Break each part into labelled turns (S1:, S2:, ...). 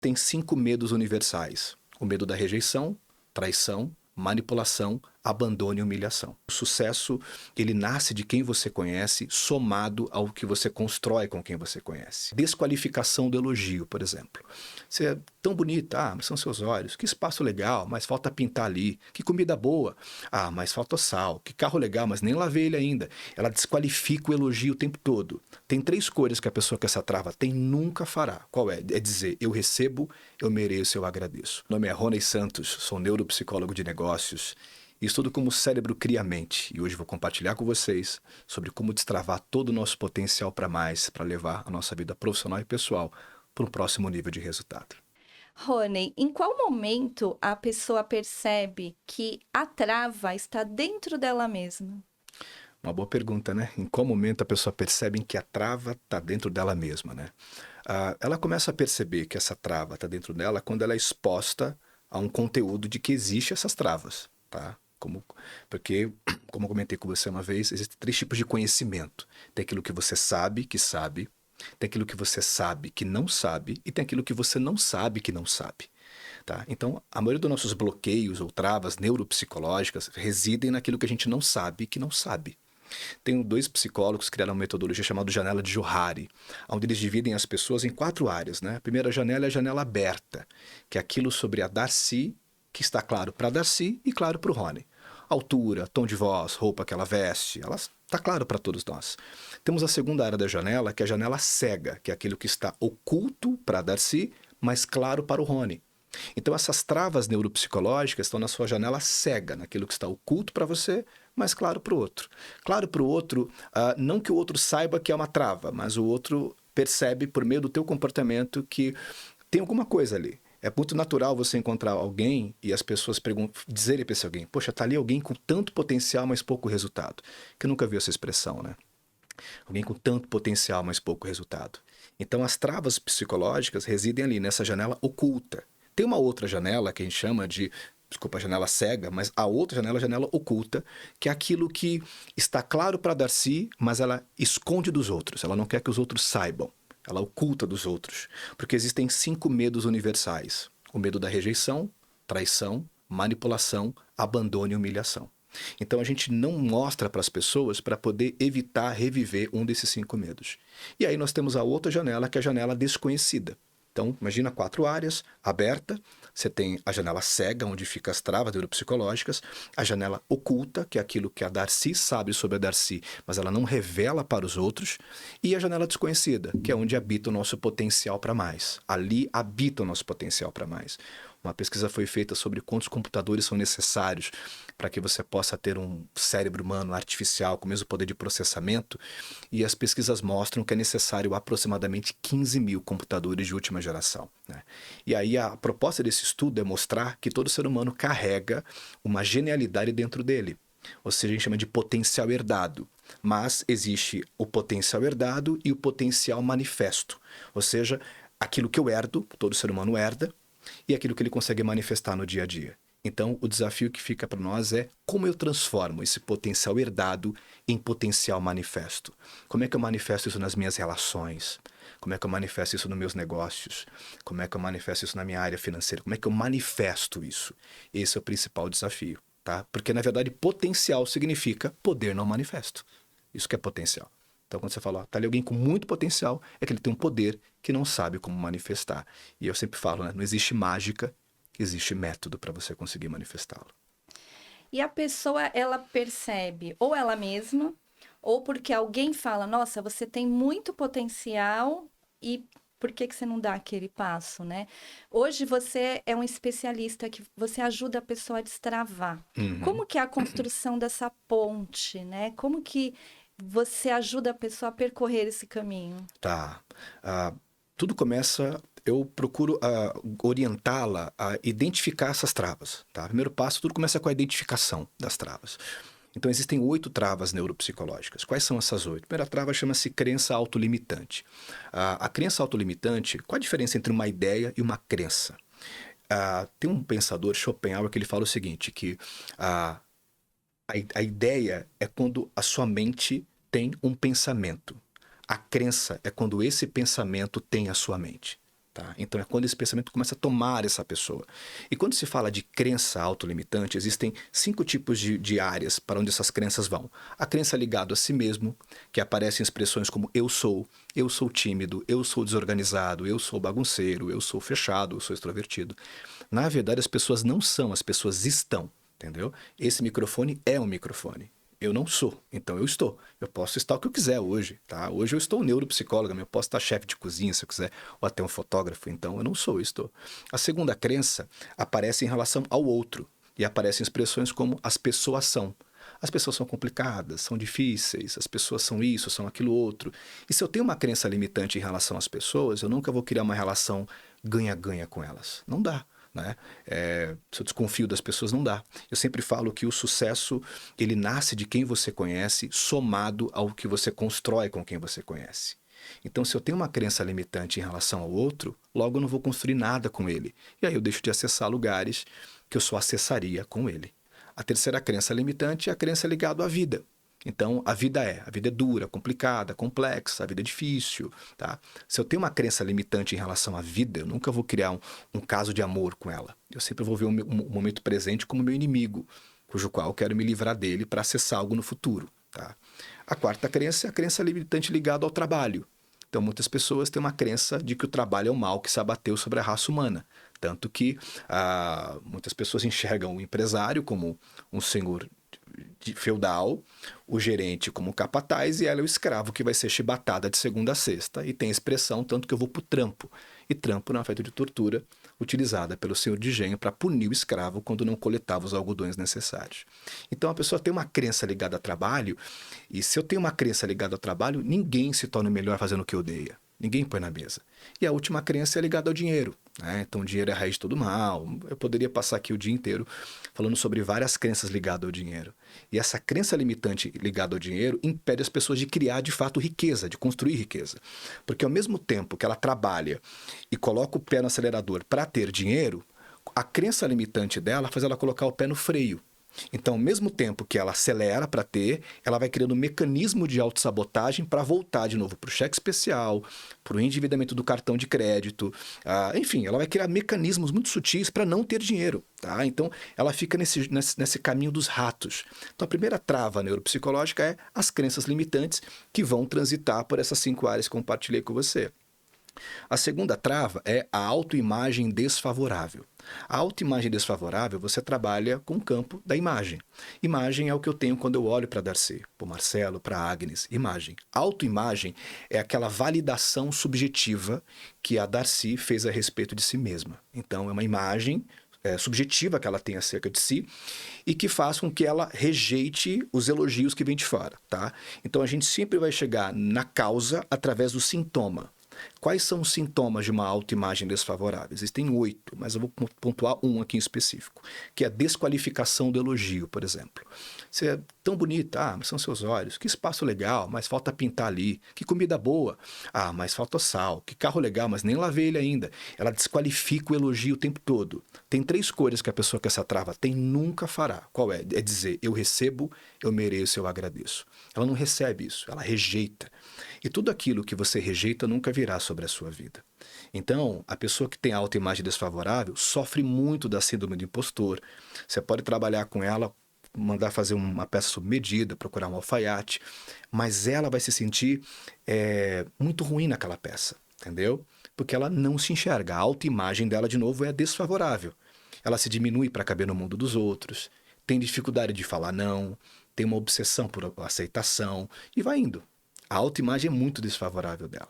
S1: tem 5 medos universais: o medo da rejeição, traição, manipulação, abandono e humilhação. O sucesso, ele nasce de quem você conhece, somado ao que você constrói com quem você conhece. Desqualificação do elogio, por exemplo. Você é tão bonita, mas são seus olhos. Que espaço legal, mas falta pintar ali. Que comida boa, mas falta sal. Que carro legal, mas nem lavei ele ainda. Ela desqualifica o elogio o tempo todo. Tem 3 coisas que a pessoa que essa trava tem nunca fará. Qual é? É dizer: eu recebo, eu mereço, eu agradeço. Meu nome é Rony Santos, sou neuropsicólogo de negócios. Estudo como o cérebro cria a mente, e hoje vou compartilhar com vocês sobre como destravar todo o nosso potencial para mais, para levar a nossa vida profissional e pessoal para um próximo nível de resultado.
S2: Rony, em qual momento a pessoa percebe que a trava está dentro dela mesma?
S1: Uma boa pergunta, né? Em qual momento a pessoa percebe que a trava está dentro dela mesma, né? Ela começa a perceber que essa trava está dentro dela quando ela é exposta a um conteúdo de que existe essas travas, tá? Porque, como eu comentei com você uma vez, existem 3 tipos de conhecimento. Tem aquilo que você sabe, tem aquilo que você sabe que não sabe, e tem aquilo que você não sabe que não sabe. Tá? Então, a maioria dos nossos bloqueios ou travas neuropsicológicas residem naquilo que a gente não sabe que não sabe. Tem 2 psicólogos que criaram uma metodologia chamada janela de Johari, onde eles dividem as pessoas em 4 áreas, né? A primeira janela é a janela aberta, que é aquilo sobre a Darcy, que está claro para a Darcy e claro para o Rony. Altura, tom de voz, roupa que ela veste, ela está claro para todos nós. Temos a segunda área da janela, que é a janela cega, que é aquilo que está oculto para a Darcy, mas claro para o Rony. Então, essas travas neuropsicológicas estão na sua janela cega, naquilo que está oculto para você, mas claro para o outro. Claro para o outro, não que o outro saiba que é uma trava, mas o outro percebe por meio do teu comportamento que tem alguma coisa ali. É muito natural você encontrar alguém e as pessoas dizerem para esse alguém: poxa, tá ali alguém com tanto potencial, mas pouco resultado. Que eu nunca vi essa expressão, né? Alguém com tanto potencial, mas pouco resultado. Então, as travas psicológicas residem ali, nessa janela oculta. Tem uma outra janela que a gente chama de, desculpa, janela cega, mas a outra janela é a janela oculta, que é aquilo que está claro para Darcy, mas ela esconde dos outros. Ela não quer que os outros saibam. Ela oculta dos outros. Porque existem 5 medos universais: o medo da rejeição, traição, manipulação, abandono e humilhação. Então a gente não mostra para as pessoas para poder evitar reviver um desses 5 medos. E aí nós temos a outra janela, que é a janela desconhecida. Então, imagina 4 áreas, aberta, você tem a janela cega, onde ficam as travas neuropsicológicas, a janela oculta, que é aquilo que a Darcy sabe sobre a Darcy, mas ela não revela para os outros, e a janela desconhecida, que é onde habita o nosso potencial para mais. Ali habita o nosso potencial para mais. Uma pesquisa foi feita sobre quantos computadores são necessários para que você possa ter um cérebro humano artificial com o mesmo poder de processamento, e as pesquisas mostram que é necessário aproximadamente 15 mil computadores de última geração, né? E aí a proposta desse estudo é mostrar que todo ser humano carrega uma genialidade dentro dele. Ou seja, a gente chama de potencial herdado. Mas existe o potencial herdado e o potencial manifesto. Ou seja, aquilo que eu herdo, todo ser humano herda, e aquilo que ele consegue manifestar no dia a dia. Então, o desafio que fica para nós é como eu transformo esse potencial herdado em potencial manifesto. Como é que eu manifesto isso nas minhas relações? Como é que eu manifesto isso nos meus negócios? Como é que eu manifesto isso na minha área financeira? Como é que eu manifesto isso? Esse é o principal desafio, tá? Porque, na verdade, potencial significa poder não manifesto. Isso que é potencial. Então, quando você fala, tá ali alguém com muito potencial, é que ele tem um poder que não sabe como manifestar. E eu sempre falo, né? Não existe mágica, existe método para você conseguir manifestá-lo.
S2: E a pessoa, ela percebe ou ela mesma, ou porque alguém fala: nossa, você tem muito potencial e por que que você não dá aquele passo, né? Hoje você é um especialista que você ajuda a pessoa a destravar.
S1: Uhum.
S2: Como que é a construção dessa ponte, né? Como que você ajuda a pessoa a percorrer esse caminho?
S1: Tá. Tudo começa, eu procuro orientá-la a identificar essas travas. Tá? Primeiro passo, tudo começa com a identificação das travas. Então, existem 8 travas neuropsicológicas. Quais são essas 8? A primeira trava chama-se crença autolimitante. A crença autolimitante, qual a diferença entre uma ideia e uma crença? Tem um pensador, Schopenhauer, que ele fala o seguinte, que a ideia é quando a sua mente tem um pensamento. A crença é quando esse pensamento tem a sua mente. Tá? Então é quando esse pensamento começa a tomar essa pessoa. E quando se fala de crença autolimitante, existem 5 tipos de áreas para onde essas crenças vão. A crença ligada a si mesmo, que aparece em expressões como eu sou tímido, eu sou desorganizado, eu sou bagunceiro, eu sou fechado, eu sou extrovertido. Na verdade, as pessoas não são, as pessoas estão, entendeu? Esse microfone é um microfone. Eu não sou, então eu estou. Eu posso estar o que eu quiser hoje, tá? Hoje eu estou neuropsicóloga, eu posso estar chefe de cozinha se eu quiser, ou até um fotógrafo, então eu não sou, eu estou. A segunda crença aparece em relação ao outro, e aparecem expressões como as pessoas são. As pessoas são complicadas, são difíceis, as pessoas são isso, são aquilo outro. E se eu tenho uma crença limitante em relação às pessoas, eu nunca vou criar uma relação ganha-ganha com elas. Não dá. Né? Se eu desconfio das pessoas, não dá. Eu sempre falo que o sucesso, ele nasce de quem você conhece, somado ao que você constrói com quem você conhece. Então, se eu tenho uma crença limitante em relação ao outro, logo eu não vou construir nada com ele. E aí eu deixo de acessar lugares que eu só acessaria com ele. A terceira crença limitante é a crença ligada à vida. Então, a vida é dura, complicada, complexa, a vida é difícil, tá? Se eu tenho uma crença limitante em relação à vida, eu nunca vou criar um caso de amor com ela. Eu sempre vou ver o momento presente como meu inimigo, cujo qual eu quero me livrar dele para acessar algo no futuro, tá? A quarta crença é a crença limitante ligada ao trabalho. Então, muitas pessoas têm uma crença de que o trabalho é o mal que se abateu sobre a raça humana. Tanto que muitas pessoas enxergam o empresário como um senhor feudal, o gerente como capataz e ela é o escravo que vai ser chibatada de segunda a sexta. E tem expressão tanto que eu vou pro trampo. E trampo é uma feita de tortura utilizada pelo senhor de engenho para punir o escravo quando não coletava os algodões necessários. Então a pessoa tem uma crença ligada a trabalho, e se eu tenho uma crença ligada ao trabalho, ninguém se torna melhor fazendo o que odeia. Ninguém põe na mesa. E a última crença é ligada ao dinheiro. Né? Então, o dinheiro é a raiz de todo mal. Eu poderia passar aqui o dia inteiro falando sobre várias crenças ligadas ao dinheiro. E essa crença limitante ligada ao dinheiro impede as pessoas de criar, de fato, riqueza, de construir riqueza. Porque ao mesmo tempo que ela trabalha e coloca o pé no acelerador para ter dinheiro, a crença limitante dela faz ela colocar o pé no freio. Então, ao mesmo tempo que ela acelera para ter, ela vai criando um mecanismo de autossabotagem para voltar de novo para o cheque especial, para o endividamento do cartão de crédito. Enfim, ela vai criar mecanismos muito sutis para não ter dinheiro. Tá? Então, ela fica nesse caminho dos ratos. Então, a primeira trava neuropsicológica é as crenças limitantes que vão transitar por essas 5 áreas que compartilhei com você. A segunda trava é a autoimagem desfavorável. A autoimagem desfavorável, você trabalha com o campo da imagem. Imagem é o que eu tenho quando eu olho para Darcy, para o Marcelo, para a Agnes. Imagem. Autoimagem é aquela validação subjetiva que a Darcy fez a respeito de si mesma. Então, é uma imagem subjetiva que ela tem acerca de si e que faz com que ela rejeite os elogios que vêm de fora. Tá? Então, a gente sempre vai chegar na causa através do sintoma. Quais são os sintomas de uma autoimagem desfavorável? Existem 8, mas eu vou pontuar um aqui em específico, que é a desqualificação do elogio, por exemplo. Você é tão bonita, mas são seus olhos. Que espaço legal, mas falta pintar ali. Que comida boa, mas falta sal. Que carro legal, mas nem lavei ele ainda. Ela desqualifica o elogio o tempo todo. Tem 3 coisas que a pessoa que essa trava tem nunca fará. Qual é? É dizer, eu recebo, eu mereço, eu agradeço. Ela não recebe isso, ela rejeita. E tudo aquilo que você rejeita nunca virá sobre a sua vida. Então, a pessoa que tem autoimagem desfavorável sofre muito da síndrome do impostor. Você pode trabalhar com ela, mandar fazer uma peça sob medida, procurar um alfaiate, mas ela vai se sentir muito ruim naquela peça, entendeu? Porque ela não se enxerga. A autoimagem dela, de novo, é desfavorável. Ela se diminui para caber no mundo dos outros, tem dificuldade de falar não, tem uma obsessão por aceitação e vai indo. A autoimagem é muito desfavorável dela.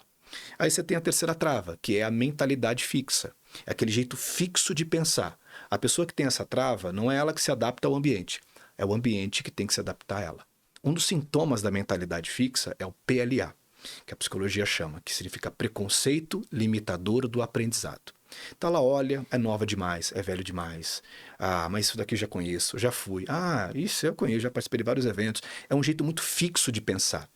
S1: Aí você tem a terceira trava, que é a mentalidade fixa. É aquele jeito fixo de pensar. A pessoa que tem essa trava não é ela que se adapta ao ambiente. É o ambiente que tem que se adaptar a ela. Um dos sintomas da mentalidade fixa é o PLA, que a psicologia chama, que significa preconceito limitador do aprendizado. Então ela olha, é nova demais, é velho demais. Mas isso daqui eu já conheço, já fui. Isso eu conheço, já participei de vários eventos. É um jeito muito fixo de pensar.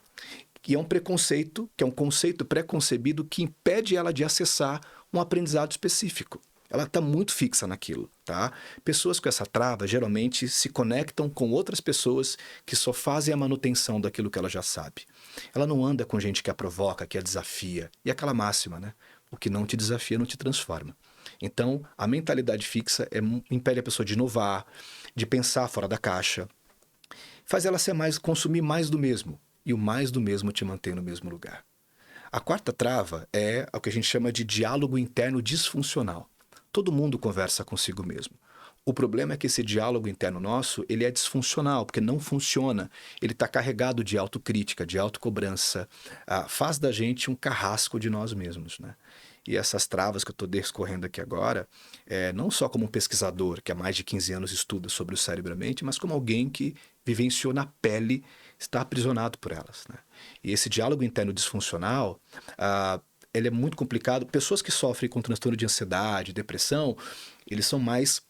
S1: E é um preconceito, que é um conceito preconcebido que impede ela de acessar um aprendizado específico. Ela está muito fixa naquilo, tá? Pessoas com essa trava geralmente se conectam com outras pessoas que só fazem a manutenção daquilo que ela já sabe. Ela não anda com gente que a provoca, que a desafia. E aquela máxima, né? O que não te desafia não te transforma. Então, a mentalidade fixa impede a pessoa de inovar, de pensar fora da caixa, faz ela consumir mais do mesmo. E o mais do mesmo te mantém no mesmo lugar. A quarta trava é o que a gente chama de diálogo interno disfuncional. Todo mundo conversa consigo mesmo. O problema é que esse diálogo interno nosso, ele é disfuncional, porque não funciona. Ele está carregado de autocrítica, de autocobrança. Faz da gente um carrasco de nós mesmos, né? E essas travas que eu estou descorrendo aqui agora, não só como um pesquisador que há mais de 15 anos estuda sobre o cérebro e a mente, mas como alguém que vivenciou na pele, está aprisionado por elas, né? E esse diálogo interno disfuncional, ele é muito complicado. Pessoas que sofrem com transtorno de ansiedade, depressão, eles são mais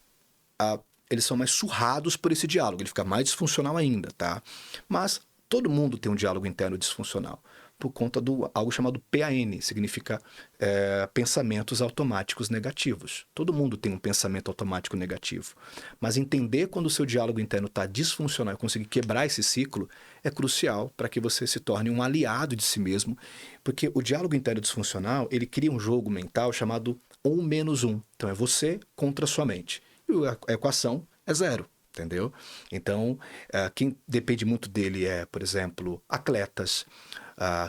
S1: surrados por esse diálogo, ele fica mais disfuncional ainda, tá? Mas todo mundo tem um diálogo interno disfuncional, por conta do algo chamado PAN, significa pensamentos automáticos negativos. Todo mundo tem um pensamento automático negativo. Mas entender quando o seu diálogo interno está disfuncional e conseguir quebrar esse ciclo é crucial para que você se torne um aliado de si mesmo, porque o diálogo interno disfuncional, ele cria um jogo mental chamado 1-1. Então é você contra a sua mente. E a equação é 0, entendeu? Então, quem depende muito dele é, por exemplo, atletas,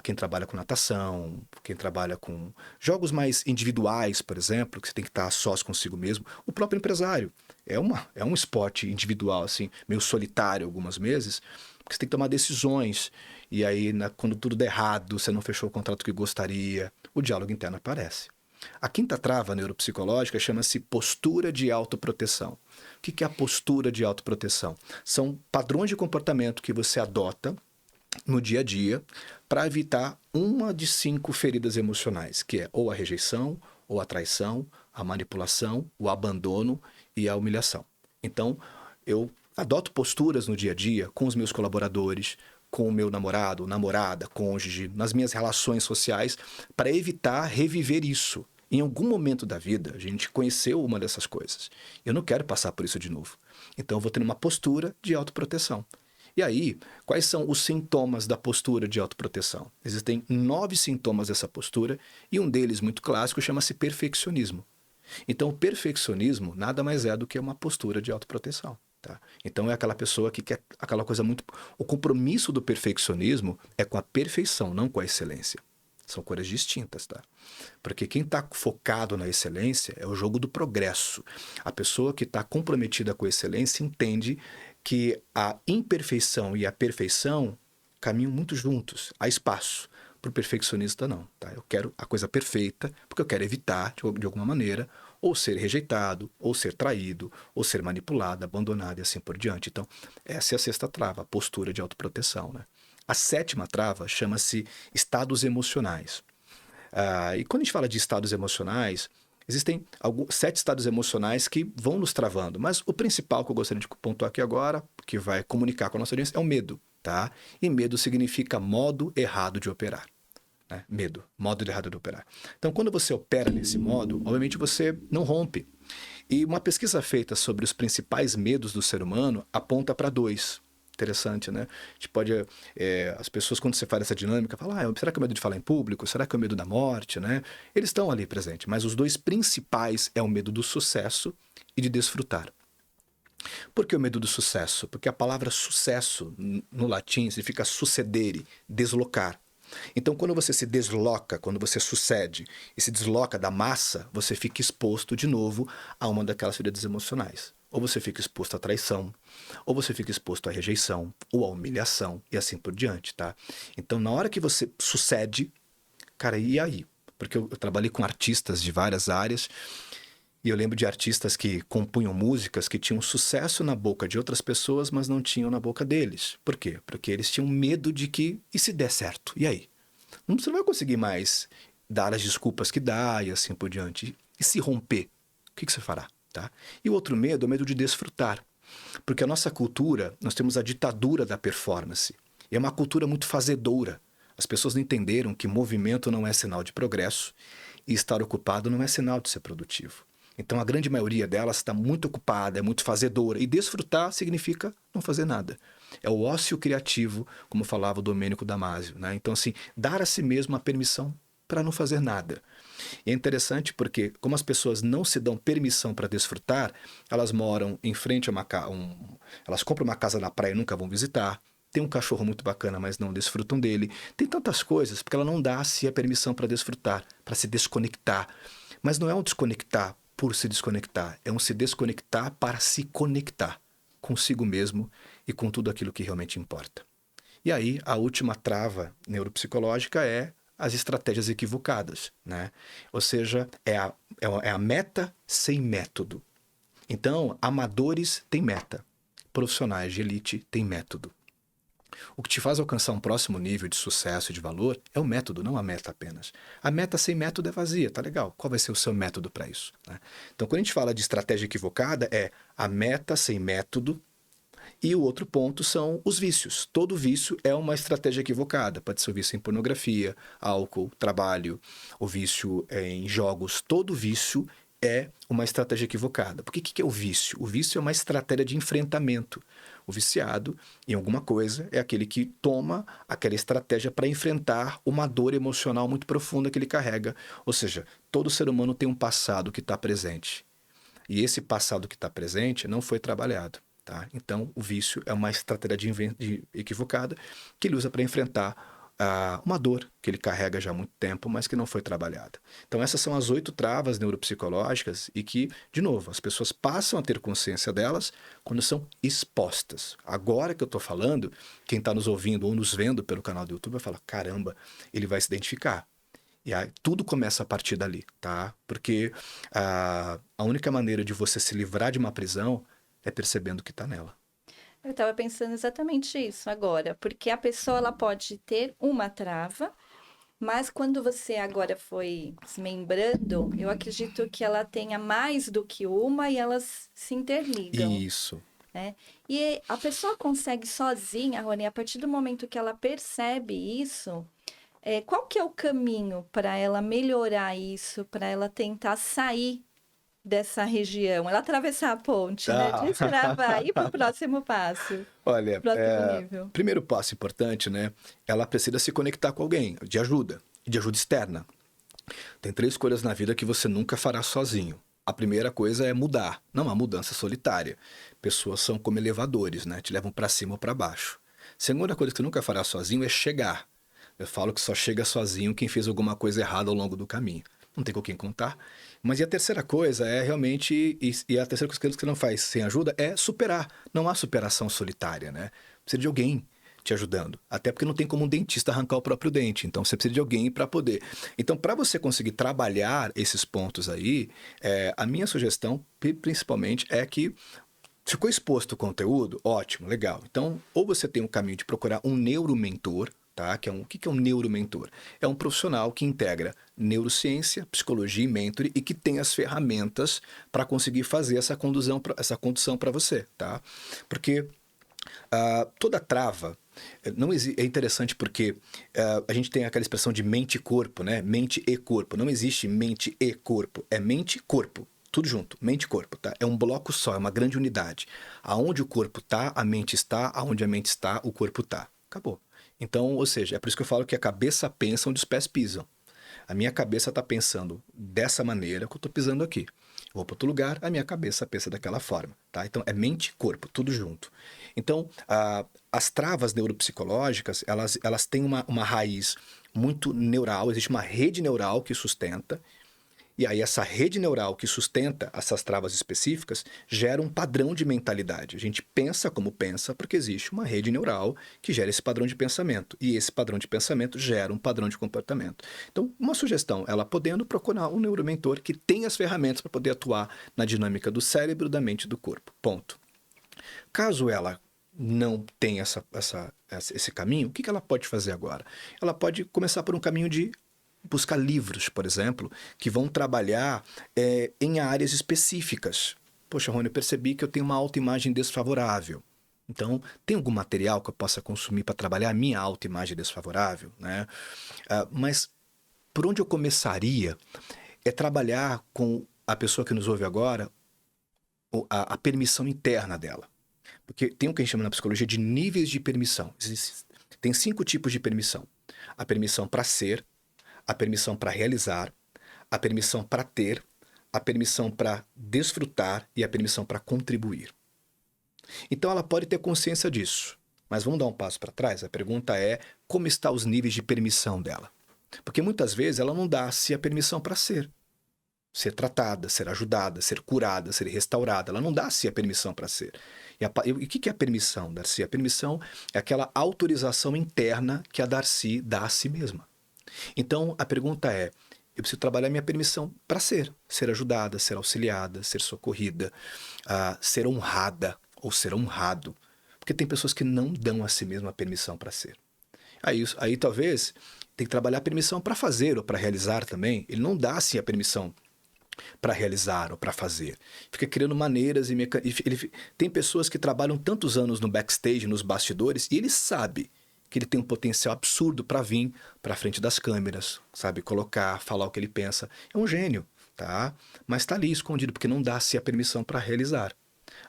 S1: quem trabalha com natação, quem trabalha com jogos mais individuais, por exemplo, que você tem que estar sós consigo mesmo. O próprio empresário é um esporte individual, assim, meio solitário algumas vezes, porque você tem que tomar decisões. E aí, quando tudo der errado, você não fechou o contrato que gostaria, o diálogo interno aparece. A quinta trava neuropsicológica chama-se postura de autoproteção. O que é a postura de autoproteção? São padrões de comportamento que você adota no dia a dia para evitar uma de 5 feridas emocionais, que é ou a rejeição, ou a traição, a manipulação, o abandono e a humilhação. Então, eu adoto posturas no dia a dia com os meus colaboradores, com o meu namorado, namorada, cônjuge, nas minhas relações sociais, para evitar reviver isso. Em algum momento da vida, a gente conheceu uma dessas coisas. Eu não quero passar por isso de novo. Então, eu vou ter uma postura de autoproteção. E aí, quais são os sintomas da postura de autoproteção? Existem 9 sintomas dessa postura e um deles, muito clássico, chama-se perfeccionismo. Então, o perfeccionismo nada mais é do que uma postura de autoproteção. Tá? Então, é aquela pessoa que quer aquela coisa muito... O compromisso do perfeccionismo é com a perfeição, não com a excelência. São coisas distintas, tá? Porque quem está focado na excelência é o jogo do progresso. A pessoa que está comprometida com a excelência entende que a imperfeição e a perfeição caminham muito juntos, há espaço. Para o perfeccionista, não. Tá? Eu quero a coisa perfeita, porque eu quero evitar, de alguma maneira, ou ser rejeitado, ou ser traído, ou ser manipulado, abandonado e assim por diante. Então, essa é a sexta trava, a postura de autoproteção, né? A sétima trava chama-se estados emocionais. E quando a gente fala de estados emocionais, existem 7 estados emocionais que vão nos travando, mas o principal que eu gostaria de pontuar aqui agora, que vai comunicar com a nossa audiência, é o medo, tá? E medo significa modo errado de operar. Né? Medo, modo errado de operar. Então, quando você opera nesse modo, obviamente você não rompe. E uma pesquisa feita sobre os principais medos do ser humano aponta para 2. Interessante, né? A gente pode, as pessoas, quando você faz essa dinâmica, falam, será que é o medo de falar em público? Será que é o medo da morte? Né? Eles estão ali presentes, mas os 2 principais é o medo do sucesso e de desfrutar. Por que o medo do sucesso? Porque a palavra sucesso, no latim, significa sucedere, deslocar. Então, quando você se desloca, quando você sucede e se desloca da massa, você fica exposto de novo a uma daquelas feridas emocionais. Ou você fica exposto à traição, ou você fica exposto à rejeição, ou à humilhação, e assim por diante, tá? Então, na hora que você sucede, cara, e aí? Porque eu trabalhei com artistas de várias áreas, e eu lembro de artistas que compunham músicas que tinham sucesso na boca de outras pessoas, mas não tinham na boca deles. Por quê? Porque eles tinham medo de que, e se der certo? E aí? Você não vai conseguir mais dar as desculpas que dá, e assim por diante. E se romper? O que você fará? Tá? E o outro medo é o medo de desfrutar. Porque a nossa cultura, nós temos a ditadura da performance. E é uma cultura muito fazedora. As pessoas não entenderam que movimento não é sinal de progresso e estar ocupado não é sinal de ser produtivo. Então a grande maioria delas está muito ocupada, é muito fazedora. E desfrutar significa não fazer nada. É o ócio criativo, como falava o Domênico Damasio. Né? Então, assim, dar a si mesmo a permissão para não fazer nada. E é interessante porque, como as pessoas não se dão permissão para desfrutar, elas moram em frente a elas compram uma casa na praia e nunca vão visitar. Tem um cachorro muito bacana, mas não desfrutam dele. Tem tantas coisas, porque ela não dá a si a permissão para desfrutar, para se desconectar. Mas não é um desconectar por se desconectar, é um se desconectar para se conectar consigo mesmo e com tudo aquilo que realmente importa. E aí, a última trava neuropsicológica é as estratégias equivocadas, né? Ou seja, é a meta sem método. Então, amadores têm meta, profissionais de elite têm método. O que te faz alcançar um próximo nível de sucesso e de valor é o método, não a meta apenas. A meta sem método é vazia, tá legal. Qual vai ser o seu método para isso, né? Então, quando a gente fala de estratégia equivocada, é a meta sem método. E o outro ponto são os vícios. Todo vício é uma estratégia equivocada. Pode ser o vício em pornografia, álcool, trabalho, o vício em jogos. Todo vício é uma estratégia equivocada. Por que é o vício? O vício é uma estratégia de enfrentamento. O viciado em alguma coisa é aquele que toma aquela estratégia para enfrentar uma dor emocional muito profunda que ele carrega. Ou seja, todo ser humano tem um passado que está presente. E esse passado que está presente não foi trabalhado. Tá? Então, o vício é uma estratégia equivocada que ele usa para enfrentar uma dor que ele carrega já há muito tempo, mas que não foi trabalhada. Então, essas são as 8 travas neuropsicológicas e que, de novo, as pessoas passam a ter consciência delas quando são expostas. Agora que eu estou falando, quem está nos ouvindo ou nos vendo pelo canal do YouTube vai falar, caramba, ele vai se identificar. E aí, tudo começa a partir dali, tá? Porque a única maneira de você se livrar de uma prisão é percebendo o que está nela.
S2: Eu estava pensando exatamente isso agora, porque a pessoa ela pode ter uma trava, mas quando você agora foi desmembrando, eu acredito que ela tenha mais do que uma e elas se interligam.
S1: Isso.
S2: Né? E a pessoa consegue sozinha, Rony, a partir do momento que ela percebe isso, qual que é o caminho para ela melhorar isso, para ela tentar sair dessa região, ela atravessar a ponte, né? Destravar e ir para o próximo passo.
S1: Olha,
S2: Próximo nível.
S1: primeiro passo importante, né? Ela precisa se conectar com alguém, de ajuda externa. Tem 3 coisas na vida que você nunca fará sozinho. A primeira coisa é mudar, não uma mudança solitária. Pessoas são como elevadores, né? Te levam para cima ou para baixo. Segunda coisa que você nunca fará sozinho é chegar. Eu falo que só chega sozinho quem fez alguma coisa errada ao longo do caminho. Não tem com quem contar. Mas e a terceira coisa é realmente, e a terceira coisa que você não faz sem ajuda é superar. Não há superação solitária, né? Precisa de alguém te ajudando. Até porque não tem como um dentista arrancar o próprio dente. Então, você precisa de alguém para poder. Então, para você conseguir trabalhar esses pontos aí, a minha sugestão, principalmente, é que ficou exposto o conteúdo, ótimo, legal. Então, ou você tem um caminho de procurar um neuromentor, tá? O que é um neuromentor? É um profissional que integra neurociência, psicologia e mentoring e que tem as ferramentas para conseguir fazer essa condução para você, tá? Porque toda trava não é interessante porque a gente tem aquela expressão de mente e corpo, né? Mente e corpo. Não existe mente e corpo, é mente e corpo. Tudo junto, mente e corpo, tá? É um bloco só, é uma grande unidade. Aonde o corpo tá, a mente está, aonde a mente está, o corpo tá. Acabou. Então, ou seja, é por isso que eu falo que a cabeça pensa onde os pés pisam. A minha cabeça está pensando dessa maneira que eu estou pisando aqui. Vou para outro lugar, a minha cabeça pensa daquela forma, tá? Então, é mente e corpo, tudo junto. Então, as travas neuropsicológicas, elas têm uma raiz muito neural, existe uma rede neural que sustenta. E aí essa rede neural que sustenta essas travas específicas gera um padrão de mentalidade. A gente pensa como pensa porque existe uma rede neural que gera esse padrão de pensamento. E esse padrão de pensamento gera um padrão de comportamento. Então, uma sugestão, ela podendo procurar um neuromentor que tenha as ferramentas para poder atuar na dinâmica do cérebro, da mente e do corpo. Ponto. Caso ela não tenha esse caminho, o que ela pode fazer agora? Ela pode começar por um caminho de buscar livros, por exemplo, que vão trabalhar em áreas específicas. Poxa, Rony, eu percebi que eu tenho uma autoimagem desfavorável. Então, tem algum material que eu possa consumir para trabalhar a minha autoimagem desfavorável, né? Mas por onde eu começaria é trabalhar com a pessoa que nos ouve agora a permissão interna dela. Porque tem o que a gente chama na psicologia de níveis de permissão. Tem 5 tipos de permissão. A permissão para ser, a permissão para realizar, a permissão para ter, a permissão para desfrutar e a permissão para contribuir. Então ela pode ter consciência disso. Mas vamos dar um passo para trás? A pergunta é como estão os níveis de permissão dela? Porque muitas vezes ela não dá a si a permissão para ser. Ser tratada, ser ajudada, ser curada, ser restaurada. Ela não dá a si a permissão para ser. E o que é a permissão, Darcy? A permissão é aquela autorização interna que a Darcy dá a si mesma. Então a pergunta é, eu preciso trabalhar minha permissão para ser. Ser ajudada, ser auxiliada, ser socorrida, ser honrada ou ser honrado. Porque tem pessoas que não dão a si mesma a permissão para ser. Aí talvez tem que trabalhar a permissão para fazer ou para realizar também. Ele não dá assim a permissão para realizar ou para fazer. Fica criando maneiras e tem pessoas que trabalham tantos anos no backstage, nos bastidores, e ele sabe que ele tem um potencial absurdo para vir para a frente das câmeras, sabe, colocar, falar o que ele pensa. É um gênio, tá? Mas está ali escondido porque não dá-se a permissão para realizar.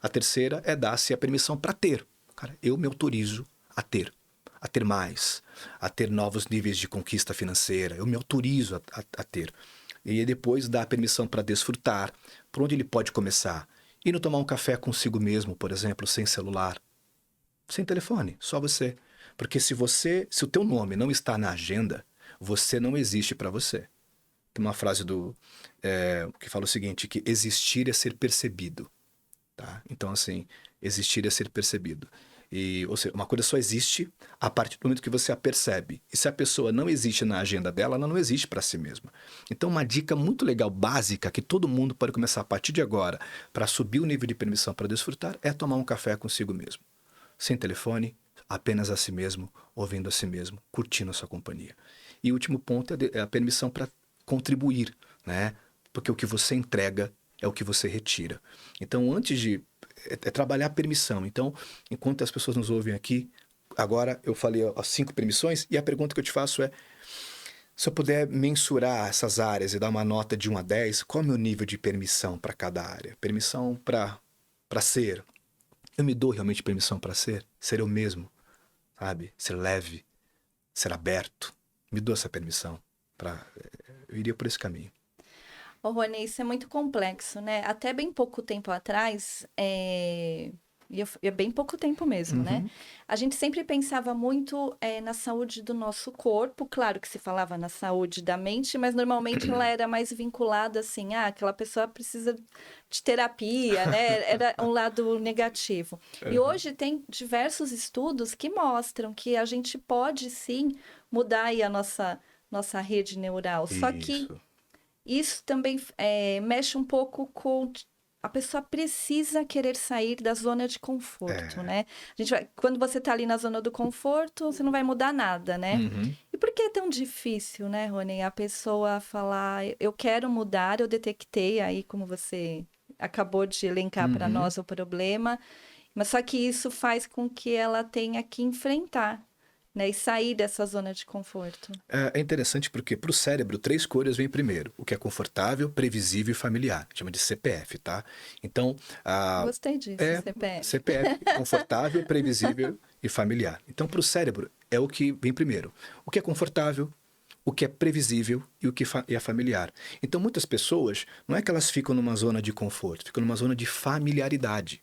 S1: A terceira é dar-se a permissão para ter. Cara, eu me autorizo a ter mais, a ter novos níveis de conquista financeira, eu me autorizo a ter. E depois dá a permissão para desfrutar. Por onde ele pode começar? Indo tomar um café consigo mesmo, por exemplo, sem celular, sem telefone, só você. Porque se o teu nome não está na agenda, você não existe para você. Tem uma frase que fala o seguinte, que existir é ser percebido. Tá? Então, assim, existir é ser percebido. Ou seja, uma coisa só existe a partir do momento que você a percebe. E se a pessoa não existe na agenda dela, ela não existe para si mesma. Então, uma dica muito legal, básica, que todo mundo pode começar a partir de agora para subir o nível de permissão para desfrutar, é tomar um café consigo mesmo. Sem telefone, apenas a si mesmo, ouvindo a si mesmo, curtindo a sua companhia. E o último ponto é a permissão para contribuir, né? Porque o que você entrega é o que você retira. Então, antes de... É trabalhar a permissão. Então, enquanto as pessoas nos ouvem aqui, agora eu falei as 5 permissões, e a pergunta que eu te faço é, se eu puder mensurar essas áreas e dar uma nota de 1 a 10, qual é o meu nível de permissão para cada área? Permissão para ser. Eu me dou realmente permissão para ser? Ser eu mesmo, sabe? Ser leve, ser aberto. Me dou essa permissão. Eu iria por esse caminho.
S2: Ô, Rony, isso é muito complexo, né? Até bem pouco tempo atrás, e é bem pouco tempo mesmo, né? A gente sempre pensava muito na saúde do nosso corpo, claro que se falava na saúde da mente, mas normalmente ela era mais vinculada assim, aquela pessoa precisa de terapia, né? Era um lado negativo. E hoje tem diversos estudos que mostram que a gente pode sim mudar aí a nossa rede neural, só que isso também mexe um pouco com... A pessoa precisa querer sair da zona de conforto, né? Quando você tá ali na zona do conforto, você não vai mudar nada, né? E por que é tão difícil, né, Rony? A pessoa falar, eu quero mudar, eu detectei aí, como você acabou de elencar para nós o problema, mas só que isso faz com que ela tenha que enfrentar, né, e sair dessa zona de conforto.
S1: É interessante porque para o cérebro 3 cores vêm primeiro, o que é confortável, previsível e familiar, chama de CPF, tá? Então,
S2: gostei disso, CPF.
S1: CPF, confortável, previsível e familiar. Então, para o cérebro é o que vem primeiro, o que é confortável, o que é previsível e o que é familiar. Então, muitas pessoas, não é que elas ficam numa zona de conforto, ficam numa zona de familiaridade.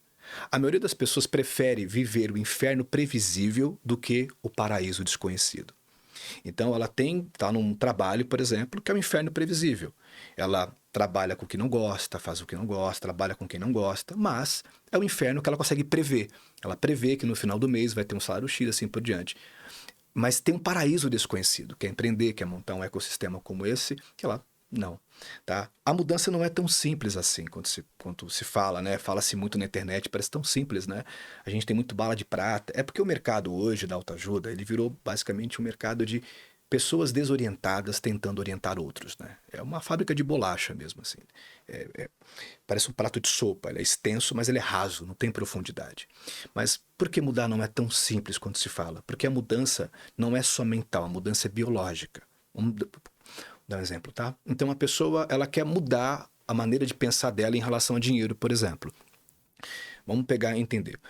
S1: A maioria das pessoas prefere viver o inferno previsível do que o paraíso desconhecido. Então, ela está num trabalho, por exemplo, que é um inferno previsível. Ela trabalha com o que não gosta, faz o que não gosta, trabalha com quem não gosta, mas é o inferno que ela consegue prever. Ela prevê que no final do mês vai ter um salário X, assim por diante. Mas tem um paraíso desconhecido, quer empreender, quer montar um ecossistema como esse, que ela não. Tá? A mudança não é tão simples assim quanto se fala, né? Fala-se muito na internet, parece tão simples, né? A gente tem muito bala de prata. É porque o mercado hoje da autoajuda, ele virou basicamente um mercado de pessoas desorientadas tentando orientar outros, né? É uma fábrica de bolacha mesmo, assim. Parece um prato de sopa, ele é extenso, mas ele é raso, não tem profundidade. Mas por que mudar não é tão simples quanto se fala? Porque a mudança não é só mental, a mudança é biológica. Dar um exemplo, tá? Então, a pessoa, ela quer mudar a maneira de pensar dela em relação a dinheiro, por exemplo. Vamos pegar e entender.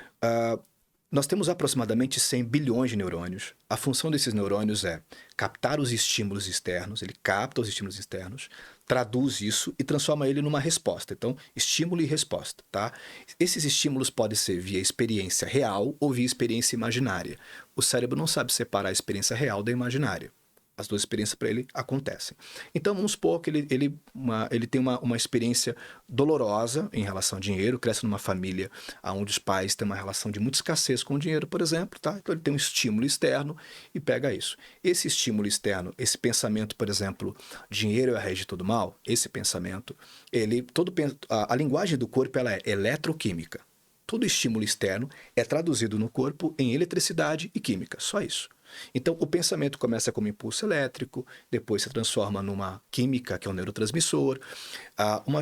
S1: Nós temos aproximadamente 100 bilhões de neurônios. A função desses neurônios é captar os estímulos externos, ele capta os estímulos externos, traduz isso e transforma ele numa resposta. Então, estímulo e resposta, tá? Esses estímulos podem ser via experiência real ou via experiência imaginária. O cérebro não sabe separar a experiência real da imaginária. As duas experiências para ele acontecem. Então, vamos supor que ele tem uma experiência dolorosa em relação ao dinheiro, cresce numa família onde os pais têm uma relação de muita escassez com o dinheiro, por exemplo, tá? Então, ele tem um estímulo externo e pega isso. Esse estímulo externo, esse pensamento, por exemplo, dinheiro é a raiz de todo mal, esse pensamento, a linguagem do corpo ela é eletroquímica. Todo estímulo externo é traduzido no corpo em eletricidade e química, só isso. Então, o pensamento começa como impulso elétrico, depois se transforma numa química, que é um neurotransmissor.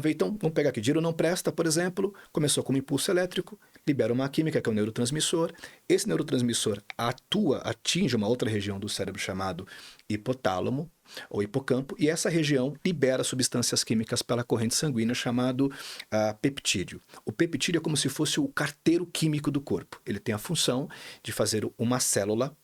S1: Então, vamos pegar aqui, dinheiro não presta, por exemplo, começou como impulso elétrico, libera uma química, que é um neurotransmissor. Esse neurotransmissor atinge uma outra região do cérebro chamado hipotálamo, ou hipocampo, e essa região libera substâncias químicas pela corrente sanguínea chamado peptídeo. O peptídeo é como se fosse o carteiro químico do corpo. Ele tem a função de fazer uma célula.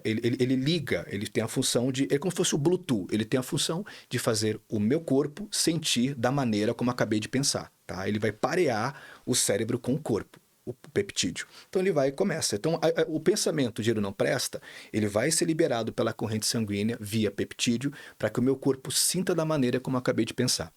S1: Ele liga, ele tem a função de... É como se fosse o Bluetooth, ele tem a função de fazer o meu corpo sentir da maneira como acabei de pensar, tá? Ele vai parear o cérebro com o corpo, o peptídeo. Então ele vai e começa. Então o pensamento, dinheiro não presta, ele vai ser liberado pela corrente sanguínea via peptídeo para que o meu corpo sinta da maneira como acabei de pensar.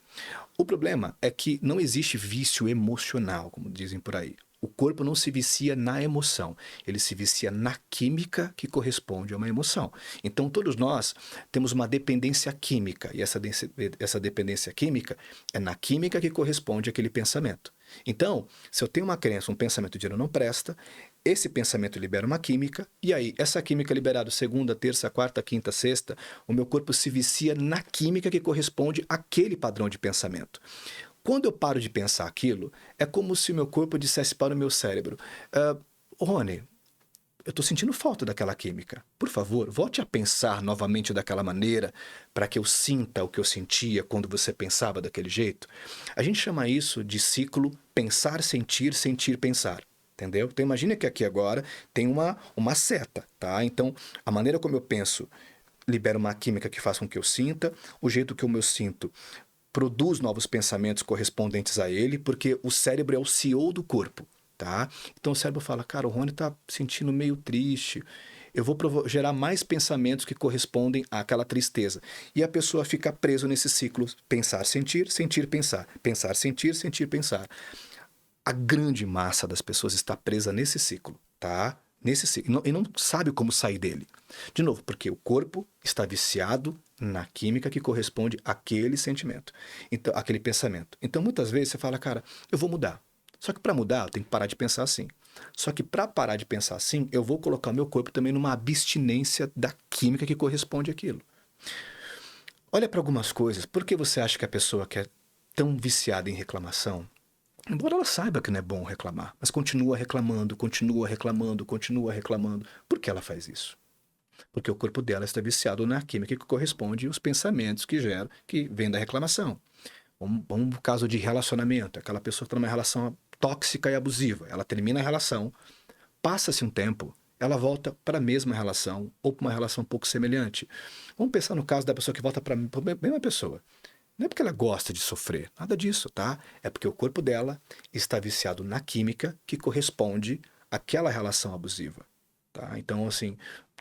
S1: O problema é que não existe vício emocional, como dizem por aí. O corpo não se vicia na emoção, ele se vicia na química que corresponde a uma emoção. Então, todos nós temos uma dependência química, e essa dependência química é na química que corresponde àquele pensamento. Então, se eu tenho uma crença, um pensamento de dinheiro não presta, esse pensamento libera uma química, e aí, essa química liberada segunda, terça, quarta, quinta, sexta, o meu corpo se vicia na química que corresponde àquele padrão de pensamento. Quando eu paro de pensar aquilo, é como se o meu corpo dissesse para o meu cérebro: Rony, eu estou sentindo falta daquela química. Por favor, volte a pensar novamente daquela maneira para que eu sinta o que eu sentia quando você pensava daquele jeito. A gente chama isso de ciclo pensar, sentir, sentir, pensar. Entendeu? Então imagina que aqui agora tem uma seta, tá? Então a maneira como eu penso libera uma química que faz com que eu sinta, o jeito que eu sinto produz novos pensamentos correspondentes a ele, porque o cérebro é o CEO do corpo, tá? Então o cérebro fala: cara, o Rony tá sentindo meio triste, eu vou gerar mais pensamentos que correspondem àquela tristeza. E a pessoa fica presa nesse ciclo: pensar, sentir, sentir, pensar. Pensar, sentir, sentir, pensar. A grande massa das pessoas está presa nesse ciclo, tá? Nesse ciclo. E não sabe como sair dele. De novo, porque o corpo está viciado na química que corresponde àquele sentimento, então, àquele pensamento. Então, muitas vezes você fala: cara, eu vou mudar. Só que para mudar, eu tenho que parar de pensar assim. Só que para parar de pensar assim, eu vou colocar o meu corpo também numa abstinência da química que corresponde àquilo. Olha para algumas coisas. Por que você acha que a pessoa que é tão viciada em reclamação, embora ela saiba que não é bom reclamar, mas continua reclamando, continua reclamando, continua reclamando, por que ela faz isso? Porque o corpo dela está viciado na química que corresponde aos pensamentos que vêm da reclamação. Vamos no caso de relacionamento, aquela pessoa que está numa relação tóxica e abusiva, ela termina a relação, passa-se um tempo, ela volta para a mesma relação ou para uma relação um pouco semelhante. Vamos pensar no caso da pessoa que volta para a mesma pessoa. Não é porque ela gosta de sofrer, nada disso, tá? É porque o corpo dela está viciado na química que corresponde àquela relação abusiva, tá? Então, assim,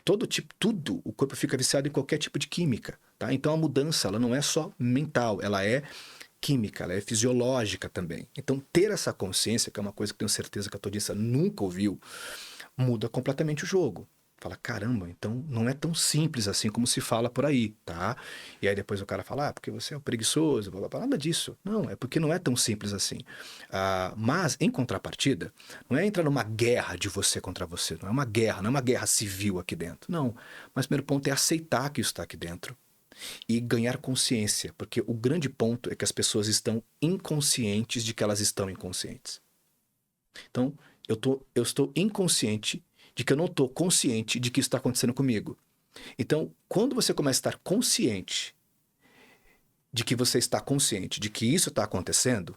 S1: tudo, o corpo fica viciado em qualquer tipo de química, tá? Então, a mudança, ela não é só mental, ela é química, ela é fisiológica também. Então, ter essa consciência, que é uma coisa que tenho certeza que a tua audiência nunca ouviu, muda completamente o jogo. Fala: caramba, então não é tão simples assim como se fala por aí, tá? E aí depois o cara fala: porque você é um preguiçoso, blá, blá, blá. Nada disso. Não, é porque não é tão simples assim. Mas, em contrapartida, não é entrar numa guerra de você contra você, não é uma guerra, não é uma guerra civil aqui dentro, não. Mas o primeiro ponto é aceitar que isso está aqui dentro e ganhar consciência, porque o grande ponto é que as pessoas estão inconscientes de que elas estão inconscientes. Então, eu estou inconsciente de que eu não estou consciente de que isso está acontecendo comigo. Então, quando você começa a estar consciente de que você está consciente de que isso está acontecendo,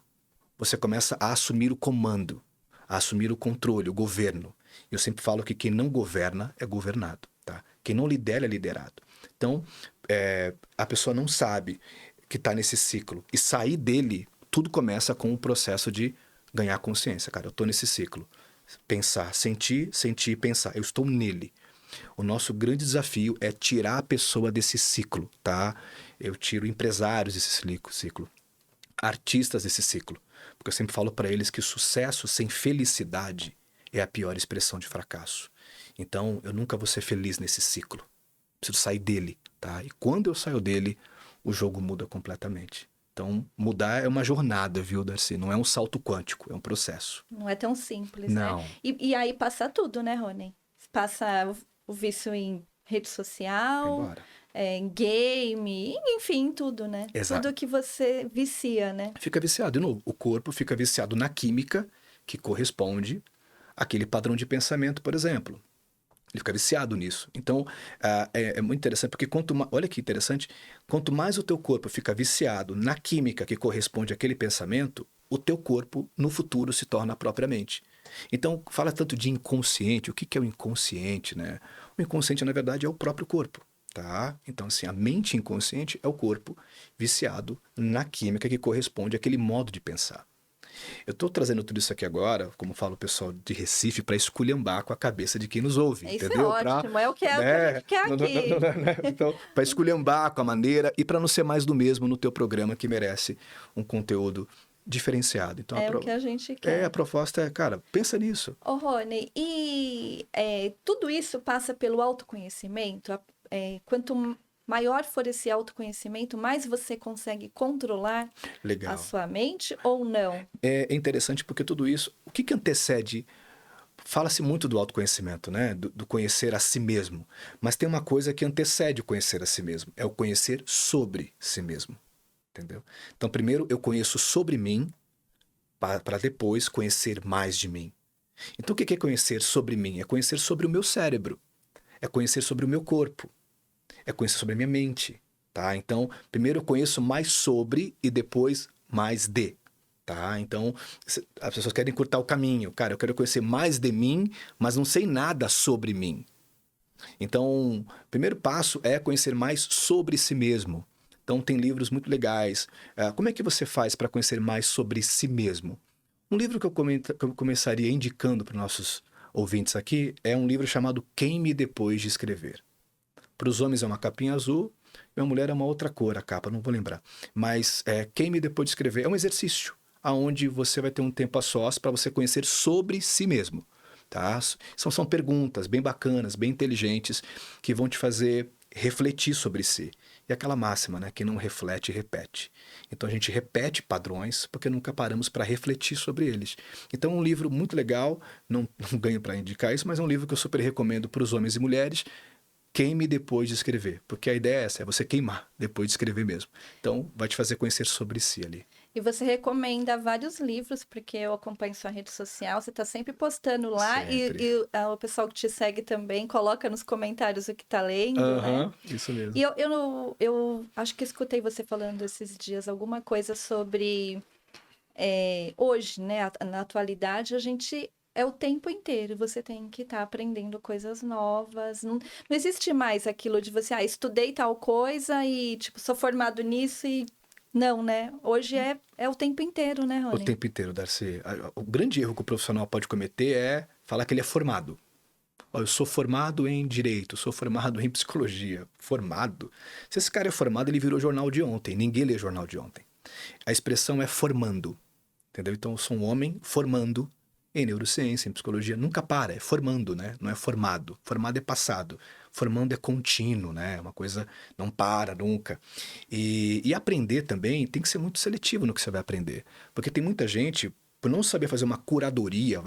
S1: você começa a assumir o comando, a assumir o controle, o governo. Eu sempre falo que quem não governa é governado, tá? Quem não lidera é liderado. Então, a pessoa não sabe que está nesse ciclo. E sair dele, tudo começa com o processo de ganhar consciência. Cara, eu estou nesse ciclo. Pensar, sentir, sentir, pensar. Eu estou nele. O nosso grande desafio é tirar a pessoa desse ciclo, tá? Eu tiro empresários desse ciclo, artistas desse ciclo. Porque eu sempre falo para eles que sucesso sem felicidade é a pior expressão de fracasso. Então, eu nunca vou ser feliz nesse ciclo. Preciso sair dele, tá? E quando eu saio dele, o jogo muda completamente. Então, mudar é uma jornada, viu, Darcy? Não é um salto quântico, é um processo.
S2: Não é tão simples, né?
S1: Não.
S2: E aí passa tudo, né, Rony? Passa o vício em rede
S1: Vai
S2: social,
S1: embora.
S2: em game, enfim, tudo, né?
S1: Exato.
S2: Tudo que você vicia, né?
S1: Fica viciado. De novo, o corpo fica viciado na química que corresponde àquele padrão de pensamento, por exemplo. Ele fica viciado nisso. Então, é muito interessante, porque olha que interessante, quanto mais o teu corpo fica viciado na química que corresponde àquele pensamento, o teu corpo, no futuro, se torna a própria mente. Então, fala tanto de inconsciente. O que é o inconsciente, né? O inconsciente, na verdade, é o próprio corpo, tá? Então, assim, a mente inconsciente é o corpo viciado na química que corresponde àquele modo de pensar. Eu estou trazendo tudo isso aqui agora, como fala o pessoal de Recife, para esculhambar com a cabeça de quem nos ouve,
S2: Isso
S1: entendeu?
S2: é ótimo, é o que, é o que a gente quer aqui.
S1: Né? Então, para esculhambar com a maneira e para não ser mais do mesmo no teu programa que merece um conteúdo diferenciado. Então,
S2: É o que a gente quer.
S1: a proposta é, cara, pensa nisso.
S2: Ô, Rony, e tudo isso passa pelo autoconhecimento? Quanto maior for esse autoconhecimento, mais você consegue controlar
S1: Legal.
S2: a sua mente ou não?
S1: É interessante porque tudo isso, o que antecede? Fala-se muito do autoconhecimento, né? Do conhecer a si mesmo. Mas tem uma coisa que antecede o conhecer a si mesmo. É o conhecer sobre si mesmo. Entendeu? Então, primeiro eu conheço sobre mim para depois conhecer mais de mim. Então, o que é conhecer sobre mim? É conhecer sobre o meu cérebro. É conhecer sobre o meu corpo. É conhecer sobre a minha mente. Tá? Então, primeiro eu conheço mais sobre e depois mais de. Tá? Então, as pessoas querem encurtar o caminho. Cara, eu quero conhecer mais de mim, mas não sei nada sobre mim. Então, o primeiro passo é conhecer mais sobre si mesmo. Então, tem livros muito legais. Como é que você faz para conhecer mais sobre si mesmo? Um livro que eu começaria indicando para os nossos ouvintes aqui é um livro chamado Queime Depois de Escrever. Para os homens é uma capinha azul, e a mulher é uma outra cor, a capa, não vou lembrar. Mas Queime Depois de Escrever é um exercício onde você vai ter um tempo a sós para você conhecer sobre si mesmo. Tá? São perguntas bem bacanas, bem inteligentes, que vão te fazer refletir sobre si. E aquela máxima, né? Quem não reflete, repete. Então a gente repete padrões porque nunca paramos para refletir sobre eles. Então é um livro muito legal, não ganho para indicar isso, mas é um livro que eu super recomendo para os homens e mulheres. Queime depois de escrever, porque a ideia é essa, é você queimar depois de escrever mesmo. Então vai te fazer conhecer sobre si ali.
S2: E você recomenda vários livros, porque eu acompanho sua rede social, você está sempre postando lá e o pessoal que te segue também coloca nos comentários o que está lendo, né?
S1: Isso mesmo.
S2: E eu acho que escutei você falando esses dias alguma coisa sobre hoje, né? Na atualidade, a gente é o tempo inteiro, você tem que estar aprendendo coisas novas. Não existe mais aquilo de você, estudei tal coisa e, tipo, sou formado nisso e não, né? Hoje é o tempo inteiro, né, Rony?
S1: O tempo inteiro, Darcy. O grande erro que o profissional pode cometer é falar que ele é formado. Eu sou formado em Direito, sou formado em Psicologia. Formado? Se esse cara é formado, ele virou jornal de ontem. Ninguém lê jornal de ontem. A expressão é formando. Entendeu? Então, eu sou um homem formando em neurociência, em psicologia. Nunca para, é formando, né? Não é formado. Formado é passado. Formando é contínuo, né? Uma coisa não para nunca. E aprender também tem que ser muito seletivo no que você vai aprender. Porque tem muita gente, por não saber fazer uma curadoria,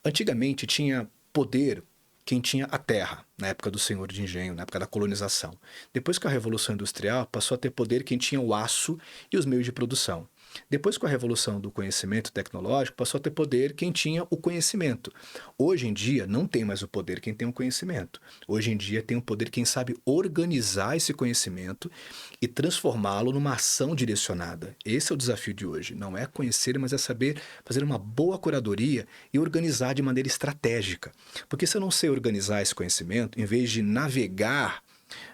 S1: antigamente tinha poder quem tinha a terra, na época do senhor de engenho, na época da colonização. Depois que a Revolução Industrial, passou a ter poder quem tinha o aço e os meios de produção. Depois, com a revolução do conhecimento tecnológico, passou a ter poder quem tinha o conhecimento. Hoje em dia, não tem mais o poder quem tem o conhecimento. Hoje em dia, tem o poder quem sabe organizar esse conhecimento e transformá-lo numa ação direcionada. Esse é o desafio de hoje. Não é conhecer, mas é saber fazer uma boa curadoria e organizar de maneira estratégica. Porque se eu não sei organizar esse conhecimento, em vez de navegar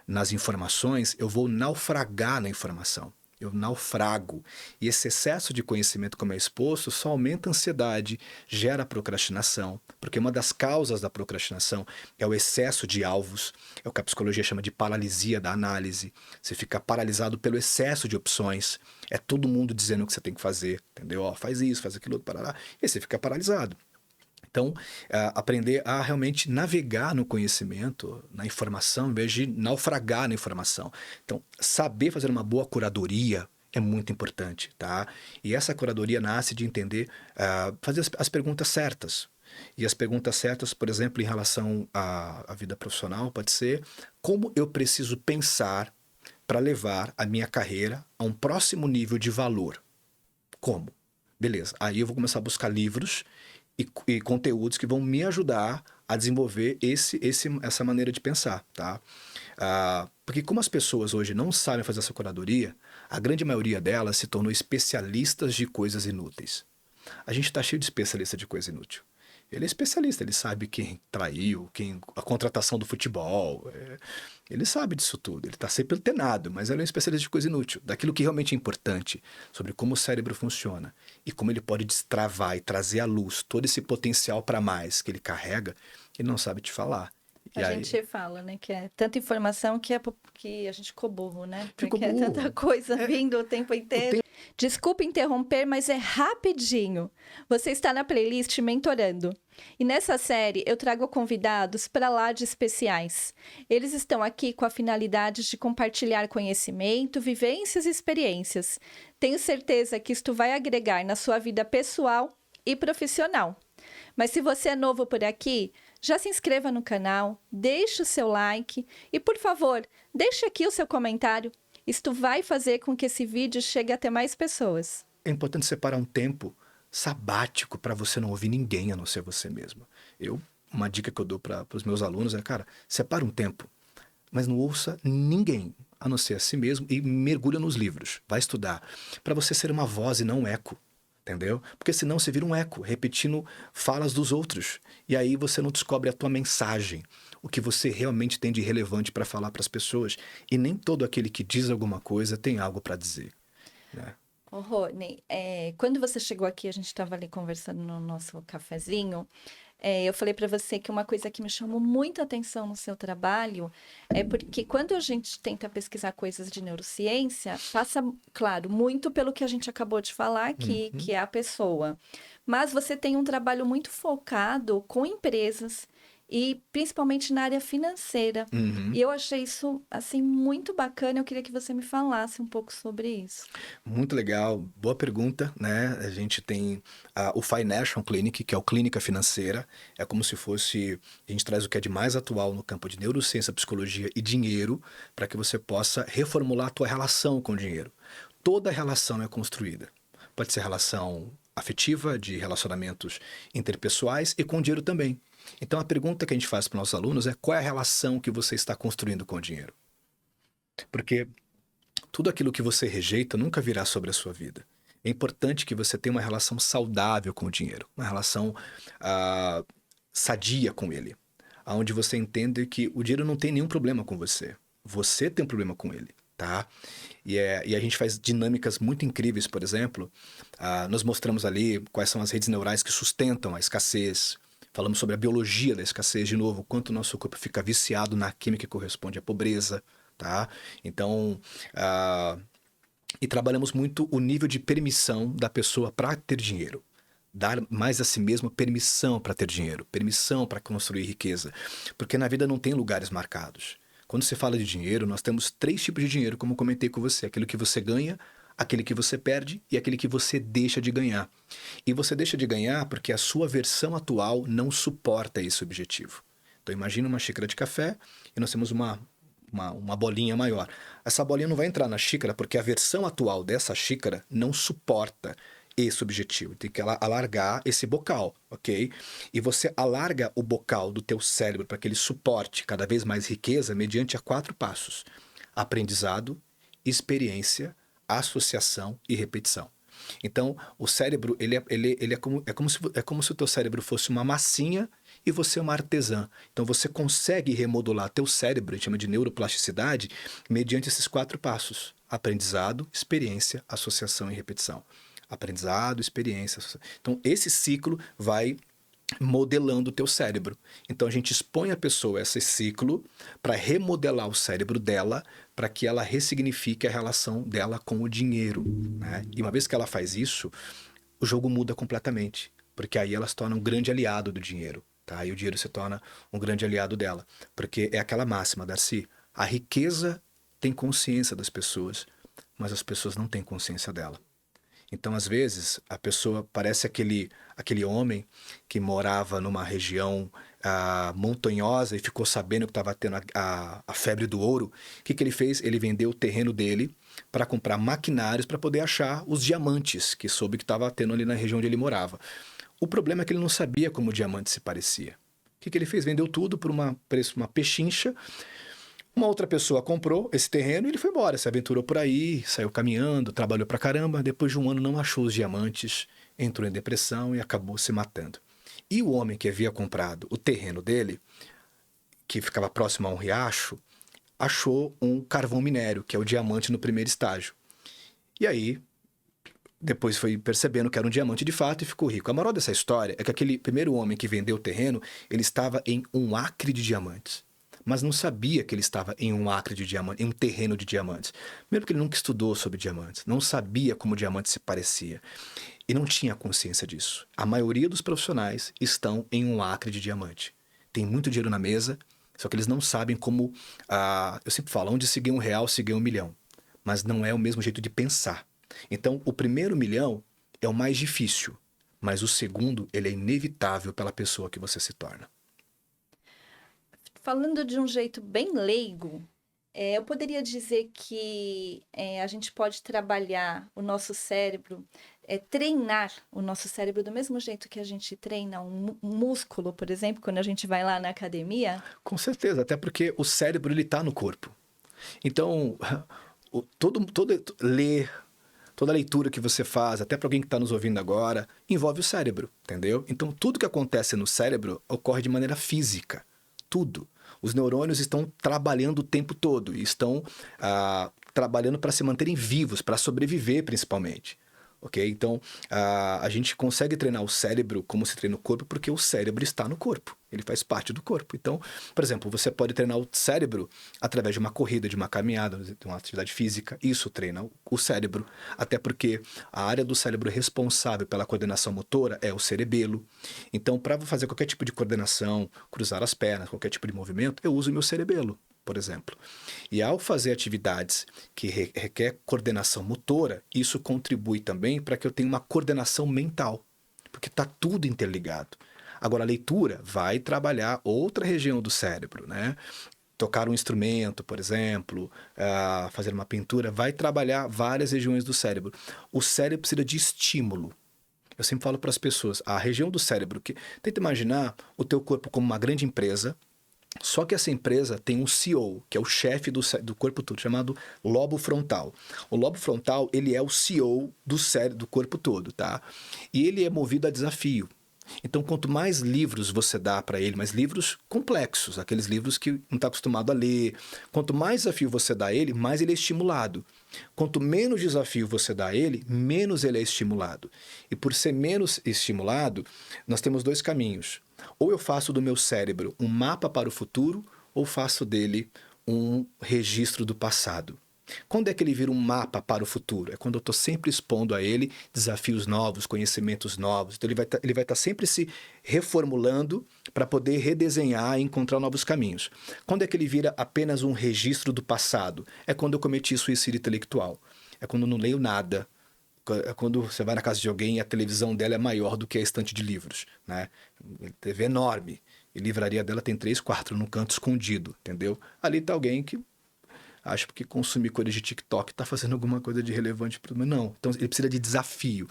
S1: nas informações, eu vou naufragar na informação. Eu naufrago. E esse excesso de conhecimento, como é exposto, só aumenta a ansiedade, gera procrastinação, porque uma das causas da procrastinação é o excesso de alvos, é o que a psicologia chama de paralisia da análise. Você fica paralisado pelo excesso de opções, é todo mundo dizendo o que você tem que fazer, entendeu? Ó, faz isso, faz aquilo, parará, e aí você fica paralisado. Então, aprender a realmente navegar no conhecimento, na informação, em vez de naufragar na informação. Então, saber fazer uma boa curadoria é muito importante, tá? E essa curadoria nasce de entender, fazer as perguntas certas. E as perguntas certas, por exemplo, em relação à vida profissional, pode ser: como eu preciso pensar para levar a minha carreira a um próximo nível de valor? Como? Beleza, aí eu vou começar a buscar livros e conteúdos que vão me ajudar a desenvolver essa maneira de pensar, tá? Porque como as pessoas hoje não sabem fazer essa curadoria, a grande maioria delas se tornou especialistas de coisas inúteis. A gente está cheio de especialista de coisa inútil. Ele é especialista, ele sabe quem traiu, a contratação do futebol. Ele sabe disso tudo, ele está sempre antenado, mas ele é um especialista de coisa inútil, daquilo que realmente é importante, sobre como o cérebro funciona e como ele pode destravar e trazer à luz todo esse potencial para mais que ele carrega, ele não sabe te falar.
S2: A gente fala, né, que é tanta informação que a gente ficou burro, né?
S1: Ficou
S2: Porque é
S1: burro.
S2: tanta coisa vindo o tempo inteiro. Desculpa interromper, mas é rapidinho. Você está na playlist Mentorando. E nessa série eu trago convidados para lá de especiais. Eles estão aqui com a finalidade de compartilhar conhecimento, vivências e experiências. Tenho certeza que isto vai agregar na sua vida pessoal e profissional. Mas se você é novo por aqui, já se inscreva no canal, deixe o seu like e, por favor, deixe aqui o seu comentário. Isto vai fazer com que esse vídeo chegue até mais pessoas.
S1: É importante separar um tempo sabático para você não ouvir ninguém a não ser você mesmo. Uma dica que eu dou para os meus alunos é, cara, separa um tempo, mas não ouça ninguém a não ser a si mesmo e mergulha nos livros, vai estudar, para você ser uma voz e não um eco. Entendeu? Porque senão você vira um eco, repetindo falas dos outros. E aí você não descobre a tua mensagem, o que você realmente tem de relevante para falar para as pessoas. E nem todo aquele que diz alguma coisa tem algo para dizer, né?
S2: Ô, Rony, quando você chegou aqui, a gente estava ali conversando no nosso cafezinho, eu falei para você que uma coisa que me chamou muita atenção no seu trabalho é porque quando a gente tenta pesquisar coisas de neurociência, passa, claro, muito pelo que a gente acabou de falar aqui, que é a pessoa. Mas você tem um trabalho muito focado com empresas e principalmente na área financeira. E eu achei isso, assim, muito bacana. Eu queria que você me falasse um pouco sobre isso.
S1: Muito legal, boa pergunta, né? A gente tem o Financial Clinic, que é o Clínica Financeira. É como se fosse, a gente traz o que é de mais atual no campo de neurociência, psicologia e dinheiro, para que você possa reformular a tua relação com o dinheiro. Toda relação é construída. Pode ser relação afetiva, de relacionamentos interpessoais e com o dinheiro também. Então a pergunta que a gente faz para os nossos alunos é: qual é a relação que você está construindo com o dinheiro? Porque tudo aquilo que você rejeita nunca virá sobre a sua vida. É importante que você tenha uma relação saudável com o dinheiro, uma relação sadia com ele, onde você entende que o dinheiro não tem nenhum problema com você. Você tem um problema com ele, tá? E a gente faz dinâmicas muito incríveis, por exemplo. Nós mostramos ali quais são as redes neurais que sustentam a escassez. Falamos sobre a biologia da escassez, de novo, quanto o nosso corpo fica viciado na química que corresponde à pobreza, tá? Então, e trabalhamos muito o nível de permissão da pessoa para ter dinheiro. Dar mais a si mesmo permissão para ter dinheiro, permissão para construir riqueza. Porque na vida não tem lugares marcados. Quando se fala de dinheiro, nós temos 3 tipos de dinheiro, como eu comentei com você. Aquele que você ganha, aquele que você perde e aquele que você deixa de ganhar. E você deixa de ganhar porque a sua versão atual não suporta esse objetivo. Então imagina uma xícara de café e nós temos uma uma bolinha maior. Essa bolinha não vai entrar na xícara porque a versão atual dessa xícara não suporta esse objetivo. Tem que alargar esse bocal, ok? E você alarga o bocal do teu cérebro para que ele suporte cada vez mais riqueza mediante a 4 passos: aprendizado, experiência, associação e repetição. Então, o cérebro, ele é como se o teu cérebro fosse uma massinha e você é uma artesã. Então, você consegue remodular teu cérebro, a gente chama de neuroplasticidade, mediante esses 4 passos: aprendizado, experiência, associação e repetição. Aprendizado, experiência, associação. Então, esse ciclo vai modelando o teu cérebro. Então a gente expõe a pessoa a esse ciclo para remodelar o cérebro dela, para que ela ressignifique a relação dela com o dinheiro, né? E uma vez que ela faz isso, o jogo muda completamente, porque aí ela se torna um grande aliado do dinheiro, tá? E o dinheiro se torna um grande aliado dela, porque é aquela máxima, Darcy: a riqueza tem consciência das pessoas, mas as pessoas não têm consciência dela. Então, às vezes, a pessoa parece aquele homem que morava numa região montanhosa e ficou sabendo que estava tendo a febre do ouro. O que ele fez? Ele vendeu o terreno dele para comprar maquinários para poder achar os diamantes que soube que estava tendo ali na região onde ele morava. O problema é que ele não sabia como o diamante se parecia. O que ele fez? Vendeu tudo por uma pechincha. Uma outra pessoa comprou esse terreno e ele foi embora, se aventurou por aí, saiu caminhando, trabalhou pra caramba. Depois de um ano não achou os diamantes, entrou em depressão e acabou se matando. E o homem que havia comprado o terreno dele, que ficava próximo a um riacho, achou um carvão minério, que é o diamante no primeiro estágio. E aí, depois foi percebendo que era um diamante de fato e ficou rico. A moral dessa história é que aquele primeiro homem que vendeu o terreno, ele estava em 1 acre de diamantes, mas não sabia que ele estava em 1 acre de diamantes, em um terreno de diamantes. Mesmo que ele nunca estudou sobre diamantes, não sabia como o diamante se parecia e não tinha consciência disso. A maioria dos profissionais estão em 1 acre de diamante. Tem muito dinheiro na mesa, só que eles não sabem como... eu sempre falo, onde se ganha R$1, se ganha 1 milhão. Mas não é o mesmo jeito de pensar. Então, o primeiro milhão é o mais difícil, mas o segundo, ele é inevitável pela pessoa que você se torna.
S2: Falando de um jeito bem leigo, eu poderia dizer que a gente pode trabalhar o nosso cérebro, treinar o nosso cérebro do mesmo jeito que a gente treina um músculo, por exemplo, quando a gente vai lá na academia?
S1: Com certeza, até porque o cérebro ele está no corpo. Então, toda leitura que você faz, até para alguém que está nos ouvindo agora, envolve o cérebro, entendeu? Então, tudo que acontece no cérebro ocorre de maneira física. Tudo. Os neurônios estão trabalhando o tempo todo e estão trabalhando para se manterem vivos, para sobreviver principalmente. Ok? Então, a gente consegue treinar o cérebro como se treina o corpo porque o cérebro está no corpo. Ele faz parte do corpo. Então, por exemplo, você pode treinar o cérebro através de uma corrida, de uma caminhada, de uma atividade física. Isso treina o cérebro. Até porque a área do cérebro responsável pela coordenação motora é o cerebelo. Então, para fazer qualquer tipo de coordenação, cruzar as pernas, qualquer tipo de movimento, eu uso o meu cerebelo, por exemplo. E ao fazer atividades que requer coordenação motora, isso contribui também para que eu tenha uma coordenação mental, porque está tudo interligado. Agora, a leitura vai trabalhar outra região do cérebro, né? Tocar um instrumento, por exemplo, fazer uma pintura, vai trabalhar várias regiões do cérebro. O cérebro precisa de estímulo. Eu sempre falo para as pessoas, a região do cérebro, tenta imaginar o teu corpo como uma grande empresa. Só que essa empresa tem um CEO, que é o chefe do corpo todo, chamado lobo frontal. O lobo frontal, ele é o CEO do corpo todo, tá? E ele é movido a desafio. Então, quanto mais livros você dá para ele, mais livros complexos, aqueles livros que não está acostumado a ler, quanto mais desafio você dá a ele, mais ele é estimulado. Quanto menos desafio você dá a ele, menos ele é estimulado. E por ser menos estimulado, nós temos 2 caminhos. Ou eu faço do meu cérebro um mapa para o futuro, ou faço dele um registro do passado. Quando é que ele vira um mapa para o futuro? É quando eu estou sempre expondo a ele desafios novos, conhecimentos novos. Então ele vai estar sempre se reformulando para poder redesenhar e encontrar novos caminhos. Quando é que ele vira apenas um registro do passado? É quando eu cometi suicídio intelectual. É quando eu não leio nada. É quando você vai na casa de alguém e a televisão dela é maior do que a estante de livros, né? A TV é enorme. E a livraria dela tem 3, 4 num canto escondido, entendeu? Ali está alguém que acha que consumir coisas de TikTok está fazendo alguma coisa de relevante para o mundo. Não. Então, ele precisa de desafio,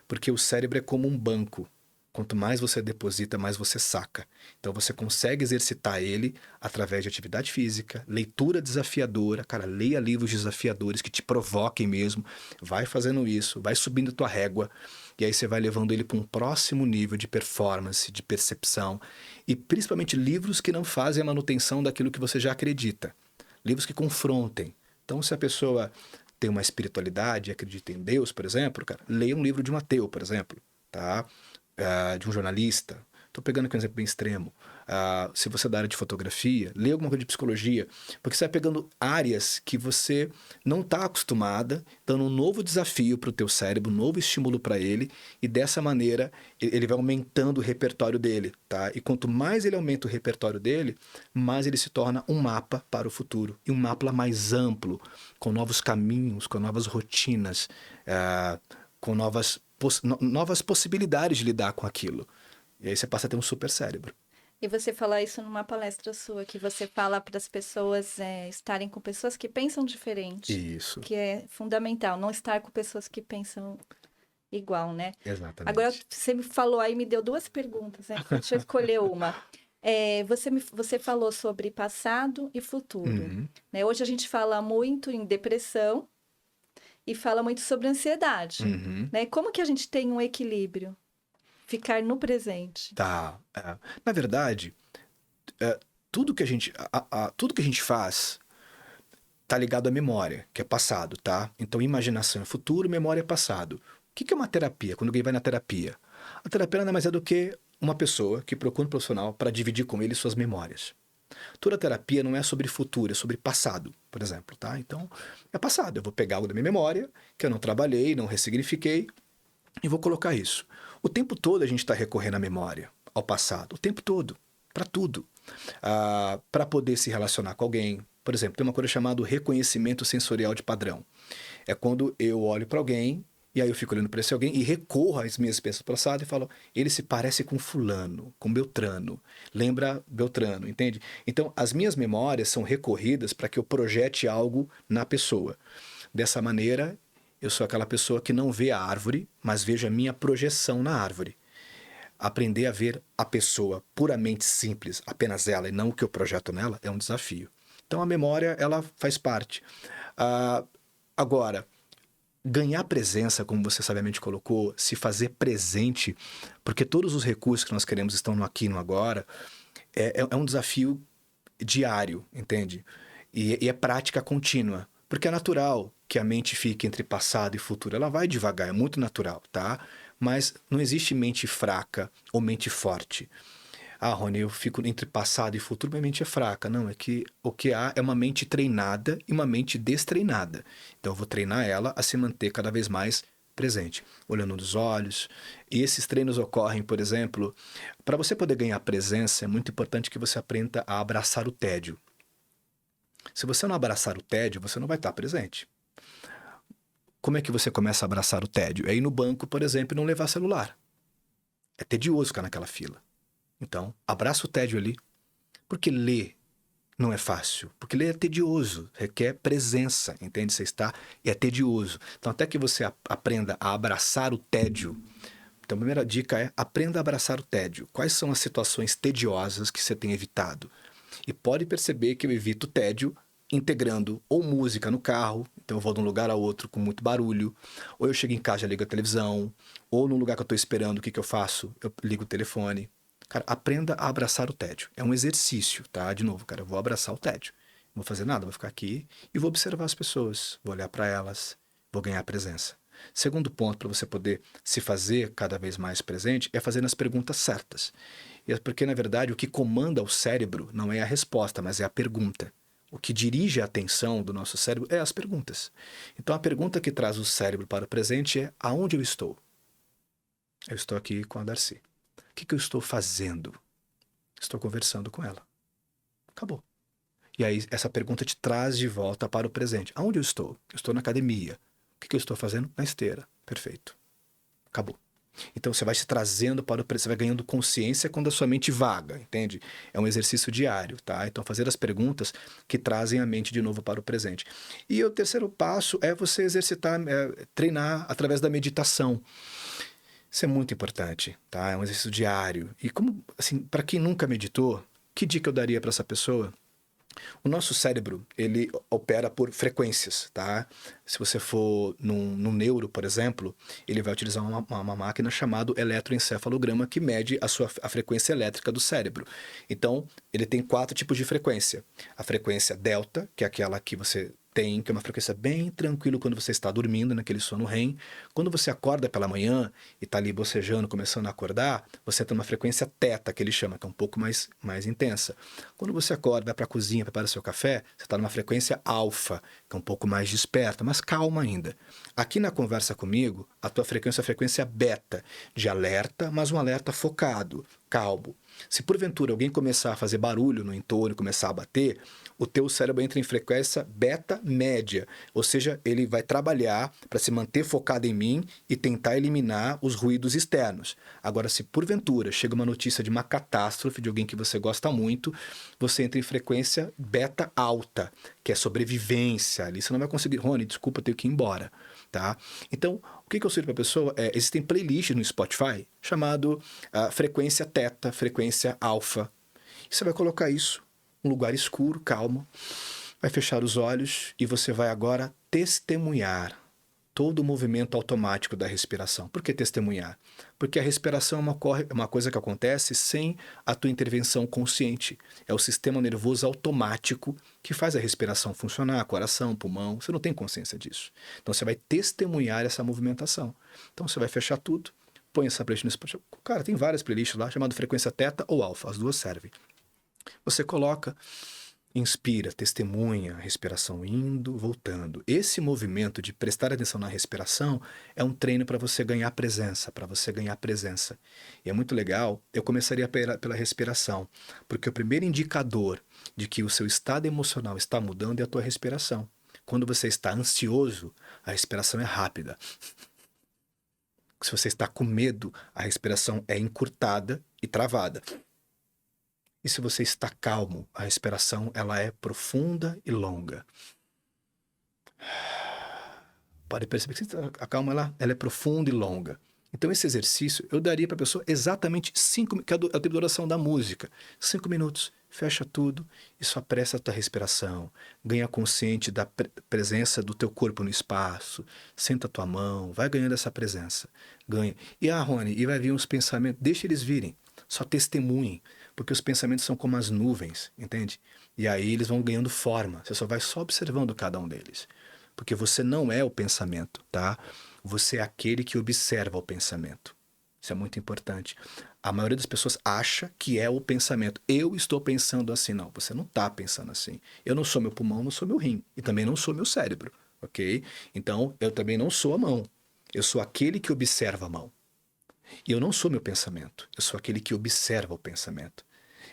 S1: porque o cérebro é como um banco. Quanto mais você deposita, mais você saca. Então, você consegue exercitar ele através de atividade física, leitura desafiadora. Cara, leia livros desafiadores que te provoquem mesmo. Vai fazendo isso, vai subindo tua régua. E aí você vai levando ele para um próximo nível de performance, de percepção. E principalmente livros que não fazem a manutenção daquilo que você já acredita. Livros que confrontem. Então, se a pessoa tem uma espiritualidade, acredita em Deus, por exemplo, cara, leia um livro de um ateu, por exemplo, tá? De um jornalista. Estou pegando aqui um exemplo bem extremo. Se você é da área de fotografia, lê alguma coisa de psicologia, porque você vai pegando áreas que você não está acostumada, dando um novo desafio para o teu cérebro, um novo estímulo para ele, e dessa maneira ele vai aumentando o repertório dele, tá? E quanto mais ele aumenta o repertório dele, mais ele se torna um mapa para o futuro, e um mapa mais amplo, com novos caminhos, com novas rotinas, com novas possibilidades de lidar com aquilo. E aí você passa a ter um super cérebro.
S2: E você fala isso numa palestra sua, que você fala para as pessoas estarem com pessoas que pensam diferente.
S1: Isso.
S2: Que é fundamental, não estar com pessoas que pensam igual, né?
S1: Exatamente.
S2: Agora, você me falou aí, me deu duas perguntas, né? Deixa eu escolher uma. Você falou sobre passado e futuro.
S1: Uhum.
S2: Né? Hoje a gente fala muito em depressão e fala muito sobre ansiedade.
S1: Uhum.
S2: Né? Como que a gente tem um equilíbrio? Ficar no presente.
S1: Tá. Na verdade, tudo que a gente faz tá ligado à memória, que é passado, tá? Então, imaginação é futuro, memória é passado. O que é uma terapia? Quando alguém vai na terapia? A terapia nada mais é do que uma pessoa que procura um profissional para dividir com ele suas memórias. Toda terapia não é sobre futuro, é sobre passado, por exemplo, tá? Então, é passado. Eu vou pegar algo da minha memória, que eu não trabalhei, não ressignifiquei, e vou colocar isso. O tempo todo a gente está recorrendo à memória, ao passado. O tempo todo. Para tudo. Para poder se relacionar com alguém. Por exemplo, tem uma coisa chamada reconhecimento sensorial de padrão. É quando eu olho para alguém, e aí eu fico olhando para esse alguém e recorro às minhas experiências passadas e falo, ele se parece com fulano, com Beltrano. Lembra Beltrano, entende? Então, as minhas memórias são recorridas para que eu projete algo na pessoa. Dessa maneira, eu sou aquela pessoa que não vê a árvore, mas vejo a minha projeção na árvore. Aprender a ver a pessoa puramente simples, apenas ela, e não o que eu projeto nela, é um desafio. Então, a memória, ela faz parte. Agora, ganhar presença, como você sabiamente colocou, se fazer presente, porque todos os recursos que nós queremos estão no aqui e no agora, é um desafio diário, entende? E é prática contínua, porque é natural que a mente fique entre passado e futuro. Ela vai devagar, é muito natural, tá? Mas não existe mente fraca ou mente forte. Rony, eu fico entre passado e futuro, minha mente é fraca. Não, é que o que há é uma mente treinada e uma mente destreinada. Então eu vou treinar ela a se manter cada vez mais presente, olhando nos olhos. E esses treinos ocorrem, por exemplo, para você poder ganhar presença, é muito importante que você aprenda a abraçar o tédio. Se você não abraçar o tédio, você não vai estar presente. Como é que você começa a abraçar o tédio? É ir no banco, por exemplo, e não levar celular. É tedioso ficar naquela fila. Então, abraça o tédio ali. Porque ler não é fácil. Porque ler é tedioso, requer presença, entende? Você está e é tedioso. Então, até que você aprenda a abraçar o tédio. Então, a primeira dica é aprenda a abraçar o tédio. Quais são as situações tediosas que você tem evitado? E pode perceber que eu evito o tédio integrando ou música no carro, então eu vou de um lugar a outro com muito barulho, ou eu chego em casa e ligo a televisão, ou no lugar que eu estou esperando, o que eu faço? Eu ligo o telefone. Cara, aprenda a abraçar o tédio. É um exercício, tá? De novo, cara, eu vou abraçar o tédio. Não vou fazer nada, vou ficar aqui e vou observar as pessoas, vou olhar para elas, vou ganhar presença. Segundo ponto para você poder se fazer cada vez mais presente é fazendo as perguntas certas. E é porque, na verdade, o que comanda o cérebro não é a resposta, mas é a pergunta. O que dirige a atenção do nosso cérebro é as perguntas. Então, a pergunta que traz o cérebro para o presente é: aonde eu estou? Eu estou aqui com a Darcy. O que eu estou fazendo? Estou conversando com ela. Acabou. E aí, essa pergunta te traz de volta para o presente. Aonde eu estou? Eu estou na academia. O que eu estou fazendo? Na esteira. Perfeito. Acabou. Então você vai se trazendo para o presente, você vai ganhando consciência quando a sua mente vaga, entende? É um exercício diário, tá? Então fazer as perguntas que trazem a mente de novo para o presente. E o terceiro passo é você exercitar, treinar através da meditação. Isso é muito importante, tá? É um exercício diário. E como, assim, para quem nunca meditou, que dica eu daria para essa pessoa? O nosso cérebro, ele opera por frequências, tá? Se você for num neuro, por exemplo, ele vai utilizar uma máquina chamada eletroencefalograma que mede a frequência elétrica do cérebro. Então, ele tem 4 tipos de frequência. A frequência delta, que é aquela que você tem, que é uma frequência bem tranquila quando você está dormindo, naquele sono REM. Quando você acorda pela manhã e está ali bocejando, começando a acordar, você tem uma frequência teta, que ele chama, que é um pouco mais intensa. Quando você acorda, vai para a cozinha, prepara seu café, você está numa frequência alfa, que é um pouco mais desperta, mas calma ainda. Aqui na conversa comigo, a tua frequência é a frequência beta, de alerta, mas um alerta focado, calmo. Se porventura alguém começar a fazer barulho no entorno, começar a bater, o teu cérebro entra em frequência beta média, ou seja, ele vai trabalhar para se manter focado em mim e tentar eliminar os ruídos externos. Agora, se porventura chega uma notícia de uma catástrofe, de alguém que você gosta muito, você entra em frequência beta alta, que é sobrevivência. Ali você não vai conseguir, Rony, desculpa, eu tenho que ir embora. Tá? Então, o que eu sugiro para a pessoa é, existem playlists no Spotify chamado frequência teta, frequência alfa. E você vai colocar isso num lugar escuro, calmo, vai fechar os olhos e você vai agora testemunhar todo o movimento automático da respiração. Por que testemunhar? Porque a respiração é uma coisa que acontece sem a tua intervenção consciente. É o sistema nervoso automático que faz a respiração funcionar, coração, pulmão, você não tem consciência disso. Então você vai testemunhar essa movimentação. Então você vai fechar tudo, põe essa playlist no Spotify. Cara, tem várias playlists lá, chamado frequência teta ou alfa, as duas servem. Você coloca, inspira, testemunha a respiração indo, voltando. Esse movimento de prestar atenção na respiração é um treino para você ganhar presença, E é muito legal, eu começaria pela respiração, porque o primeiro indicador de que o seu estado emocional está mudando é a tua respiração. Quando você está ansioso, a respiração é rápida. Se você está com medo, a respiração é encurtada e travada. E se você está calmo, a respiração ela é profunda e longa. Pode perceber que a calma ela é profunda e longa. Então esse exercício eu daria para a pessoa exatamente 5 minutos, que é o tempo de duração da música. 5 minutos, fecha tudo e só presta a tua respiração. Ganha consciente da presença do teu corpo no espaço. Senta a tua mão, vai ganhando essa presença. Ganha. E Rony, e vai vir uns pensamentos, deixa eles virem. Só testemunhem, porque os pensamentos são como as nuvens, entende? E aí eles vão ganhando forma, você só vai observando cada um deles. Porque você não é o pensamento, tá? Você é aquele que observa o pensamento. Isso é muito importante. A maioria das pessoas acha que é o pensamento. Eu estou pensando assim. Não, você não está pensando assim. Eu não sou meu pulmão, não sou meu rim. E também não sou meu cérebro, ok? Então, eu também não sou a mão. Eu sou aquele que observa a mão. E eu não sou meu pensamento, eu sou aquele que observa o pensamento.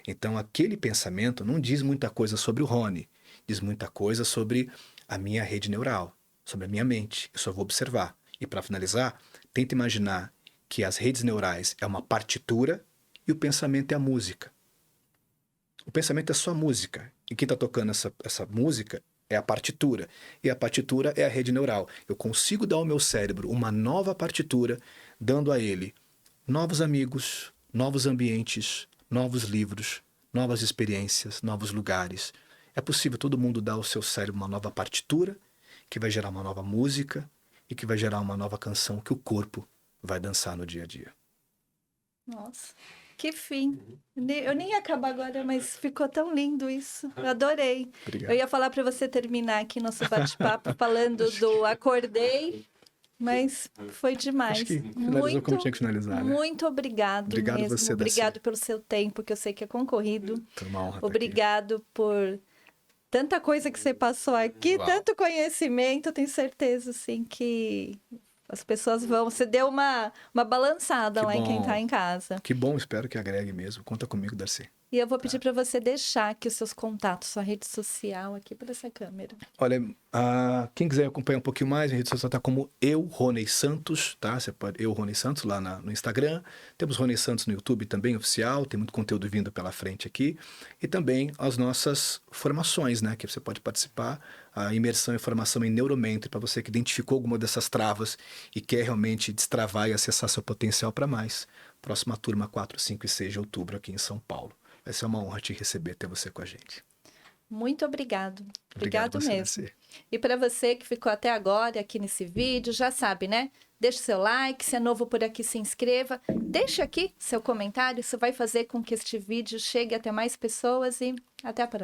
S1: Então, aquele pensamento não diz muita coisa sobre o Rony, diz muita coisa sobre a minha rede neural, sobre a minha mente. Eu só vou observar. E para finalizar, tenta imaginar que as redes neurais é uma partitura e o pensamento é a música. O pensamento é só música. E quem está tocando essa música é a partitura. E a partitura é a rede neural. Eu consigo dar ao meu cérebro uma nova partitura, dando a ele novos amigos, novos ambientes, novos livros, novas experiências, novos lugares. É possível todo mundo dar ao seu cérebro uma nova partitura, que vai gerar uma nova música e que vai gerar uma nova canção que o corpo vai dançar no dia a dia.
S2: Nossa, que fim. Eu nem ia acabar agora, mas ficou tão lindo isso. Eu adorei.
S1: Obrigado.
S2: Eu ia falar para você terminar aqui nosso bate-papo falando do acordei, mas foi demais.
S1: Acho que finalizou como tinha que finalizar, né?
S2: Muito obrigado mesmo.
S1: Você,
S2: obrigado pelo seu tempo, que eu sei que é concorrido.
S1: Foi uma honra
S2: Obrigado por tanta coisa que você passou aqui, tanto conhecimento. Eu tenho certeza, assim, que as pessoas vão... Você deu uma balançada lá em quem tá em casa.
S1: Que bom, espero que agregue mesmo. Conta comigo, Darcy.
S2: E eu vou pedir para você deixar aqui os seus contatos, sua rede social aqui para essa câmera.
S1: Olha, quem quiser acompanhar um pouquinho mais, a rede social está como Rony Santos, tá? Você pode, Rony Santos lá no Instagram. Temos Rony Santos no YouTube também, oficial, tem muito conteúdo vindo pela frente aqui. E também as nossas formações, né? Que você pode participar, a imersão e formação em Neuromentor, para você que identificou alguma dessas travas e quer realmente destravar e acessar seu potencial para mais. Próxima turma 4, 5 e 6 de outubro aqui em São Paulo. Vai ser uma honra te receber, ter você com a gente.
S2: Muito obrigado.
S1: Obrigado
S2: Obrigado
S1: você,
S2: mesmo.
S1: Nancy.
S2: E para você que ficou até agora aqui nesse vídeo, já sabe, né? Deixe seu like, se é novo por aqui, se inscreva. Deixe aqui seu comentário, isso vai fazer com que este vídeo chegue até mais pessoas e até a próxima.